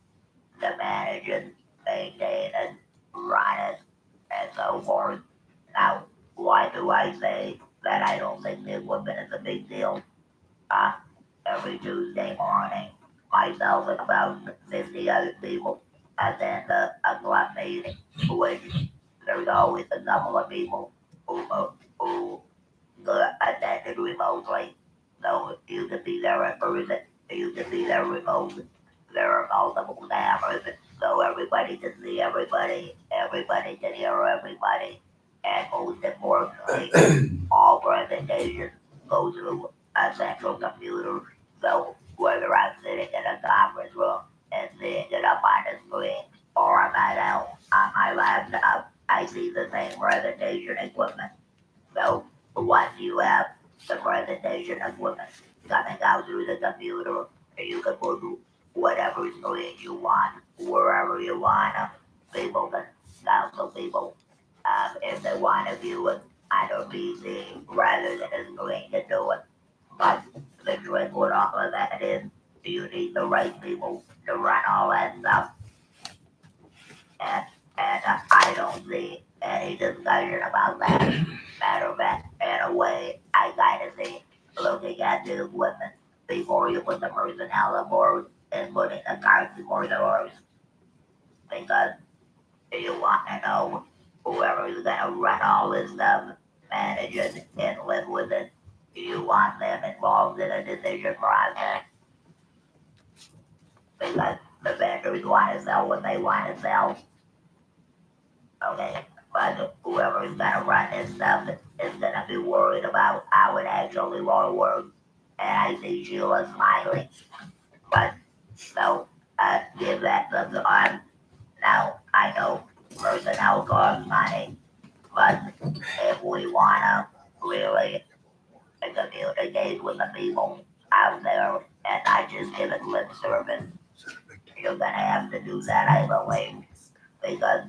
the managers, maintain it, run it, and so forth. Now, why do I say that I don't think the equipment is a big deal? Every Tuesday morning, myself and about 50 other people attend a club meeting, which there's always a couple of people who attended remotely. So you can be there in person, you can be there remotely. There are multiple cameras, so everybody can see everybody, everybody can hear everybody, and most importantly, all presentations go through a central computer. So whether I'm sitting in a conference room and seeing it up on the screen, or I'm at home on my laptop, I see the same presentation equipment. So once you have the presentation equipment coming out through the computer, you can put whatever screen you want, wherever you want. People can counsel people if they want to view it on a PC rather than a screen to do it. But the trick with all of that is you need the right people to run all that stuff. And I don't see any discussion about that. Matter of fact, in a way, I kind of see looking at the equipment before you put the personnel aboard and putting the carts before the horse. Because you want to know whoever's going to run all this stuff, manage it, and live with it. You want them involved in a decision process. Because the vendors want to sell what they want to sell. Okay, but whoever's going to run this stuff is going to be worried about how it actually will work. And I see Sheila smiling. But, so, give that some thought. Now, I know personnel costs money, but if we want to really communicate with the people out there and not just give it lip service, you're going to have to do that, I believe, because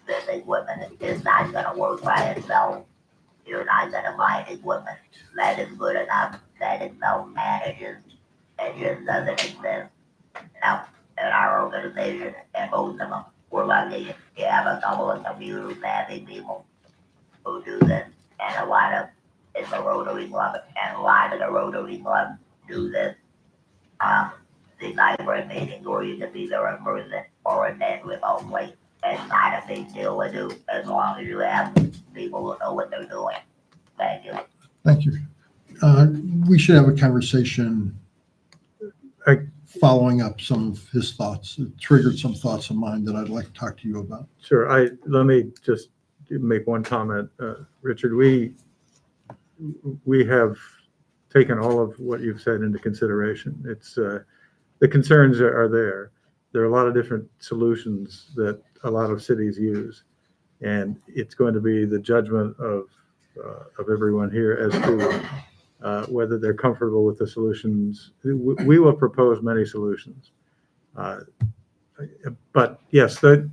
this equipment is not gonna work by itself. You're not gonna find equipment that is good enough, that is self-manages, it just doesn't exist. Now, in our organization, and most of them, we're lucky to have a couple of computer savvy people who do this, and a lot of, it's a Rotary Club, and a lot of the Rotary Club do this. These hybrid meetings where you can be there in person or attend remotely, it's not a big deal to do, as long as you have people who know what they're doing. Thank you. Thank you. We should have a conversation following up some of his thoughts. It triggered some thoughts of mine that I'd like to talk to you about. Sure. Let me just make one comment. Richard, we have taken all of what you've said into consideration. It's, the concerns are there. There are a lot of different solutions that a lot of cities use. And it's going to be the judgment of everyone here as to whether they're comfortable with the solutions. We will propose many solutions. But yes, that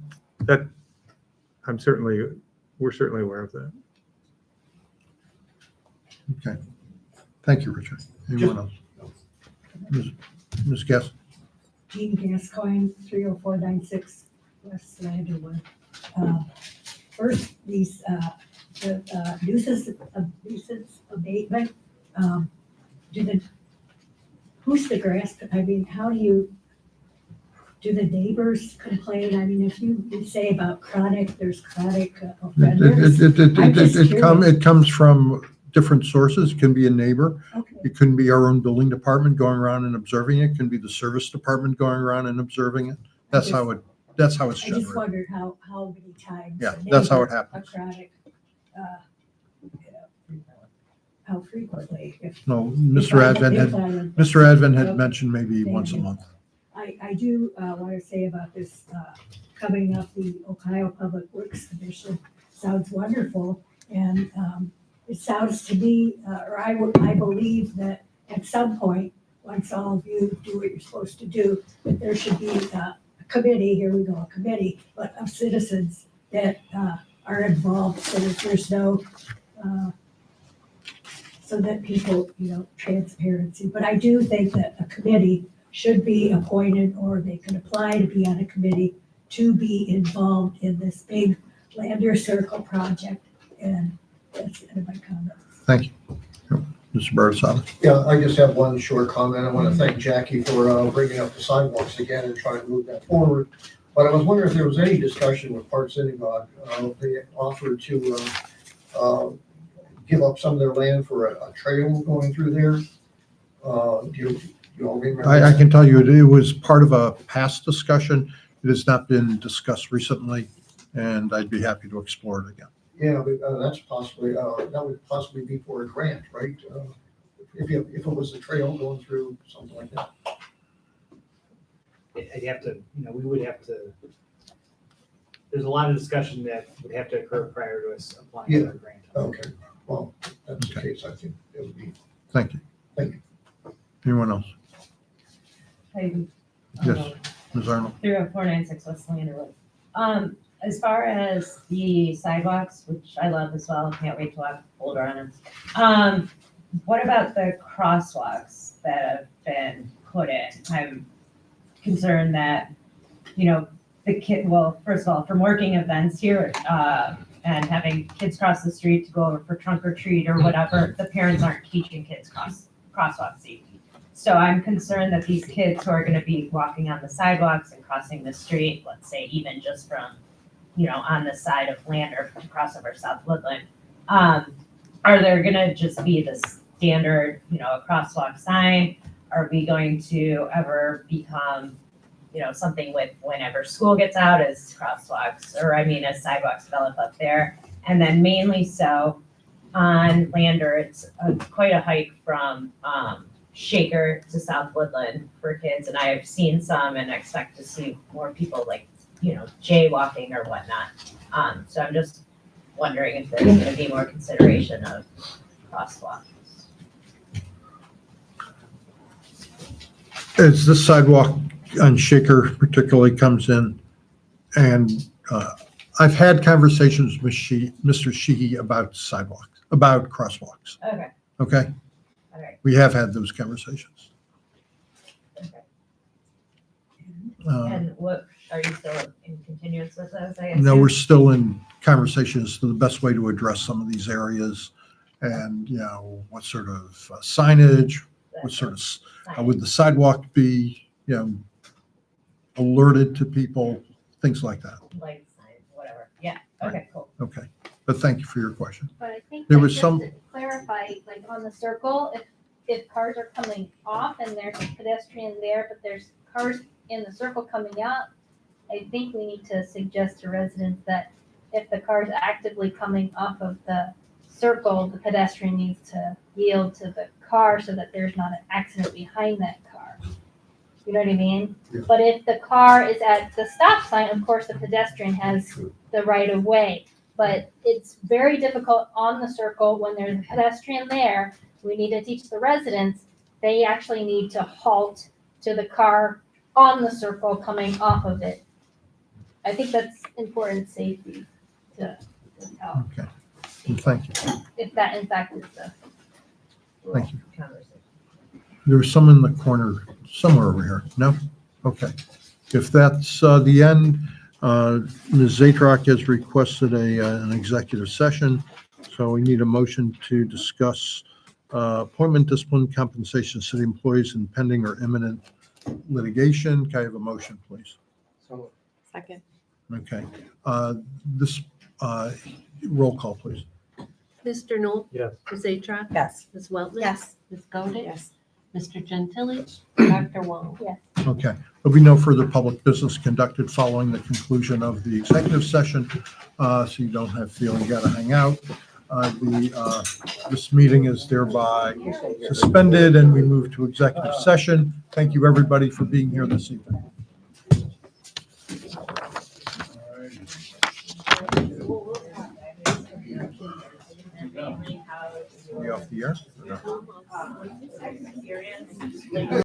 we're certainly aware of that. Okay. Thank you, Richard. Anyone else? Ms. Guest? Jean Gascoigne, 30496 West Slanderwood. First, these, the nuisance abatement, who's the grass, I mean, how do the neighbors complain? I mean, if you say about chronic, there's chronic offenders. It comes from different sources. It can be a neighbor. Okay. It can be our own building department going around and observing it. It can be the service department going around and observing it. That's how it's I just generated. wondered how many times. Yeah, a that's how it neighbor, happens. A chronic, how frequently. No, if Mr. I- Advent if had, I- Mr. Advent had Okay. mentioned maybe Thank once a you. month. I do want to say about this coming up, the Ohio Public Works Commission sounds wonderful. And it sounds to me, or I believe that at some point, once all of you do what you're supposed to do, that there should be a committee, here we go, a committee, but of citizens that are involved so that there's no, so that people, transparency. But I do think that a committee should be appointed, or they can apply to be on a committee to be involved in this big Lander Circle project. And that's the end of my comments. Thank you. Mr. Barsada. Yeah, I just have one short comment. I want to thank Jackie for bringing up the sidewalks again and trying to move that forward. But I was wondering if there was any discussion with Park Synagogue. They offered to give up some of their land for a trail going through there. Do you all remember? I can tell you it was part of a past discussion. It has not been discussed recently, and I'd be happy to explore it again. Yeah, but that's possibly, that would possibly be for a grant, right? If it was a trail going through something like that. I'd have to, we would have to, there's a lot of discussion that would have to occur prior to us applying for a grant. Okay, well, that's the case, I think it would be. Thank you. Thank you. Anyone else? Heidi. Yes, Ms. Arnold. 30496 West Slanderwood. As far as the sidewalks, which I love as well, can't wait to walk Boulder on them. What about the crosswalks that have been put in? I'm concerned that, first of all, from working events here, and having kids cross the street to go over for trunk or treat or whatever, the parents aren't teaching kids crosswalk safety. So I'm concerned that these kids who are gonna be walking on the sidewalks and crossing the street, let's say even just from, on the side of Lander from crossover South Woodland, are there gonna just be the standard, a crosswalk sign? Are we going to ever become, something with whenever school gets out as crosswalks, or as sidewalks develop up there? And then mainly so on Lander, it's quite a hike from Shaker to South Woodland for kids, and I have seen some and expect to see more people jaywalking or whatnot. So I'm just wondering if there's going to be more consideration of crosswalks. As this sidewalk on Shaker particularly comes in, and I've had conversations with Mr. Sheehy about sidewalks, about crosswalks, Okay, okay? all right. We have had those conversations. And what, are you still in continuance with us, I No, assume? we're still in conversations to the best way to address some of these areas. And, you know, what sort of signage, what sort of, how would the sidewalk be, you know, alerted to people, things like that. Like, whatever, yeah, okay, cool. Okay, but thank you for your question. But I think There that was just some- to clarify, like on the circle, if cars are coming off and there's a pedestrian there, but there's cars in the circle coming out, I think we need to suggest to residents that if the car is actively coming off of the circle, the pedestrian needs to yield to the car so that there's not an accident behind that car. You know what I mean? Yeah. But if the car is at the stop sign, of course, the pedestrian has the right of way. But it's very difficult on the circle when there's a pedestrian there. We need to teach the residents, they actually need to halt to the car on the circle coming off of it. I think that's important safety to tell, Okay, well, thank you. if that in fact is the Thank you. There was some in the corner somewhere over here. No? Okay. If that's the end, Ms. Zatrok has requested an executive session. So we need a motion to discuss appointment, discipline, compensation of city employees and pending or imminent litigation. Can I have a motion, please? Second. Okay. This, roll call, please. Mr. Knoll? Yes. Ms. Atrach? Yes. Ms. Weltman? Yes. Ms. Godich? Yes. Mr. Gentili? Dr. Wong? Yes. Okay. There'll be no further public business conducted following the conclusion of the executive session, so you don't have feeling you gotta hang out. This meeting is thereby suspended and we move to executive session. Thank you, everybody, for being here this evening. Are we off the air?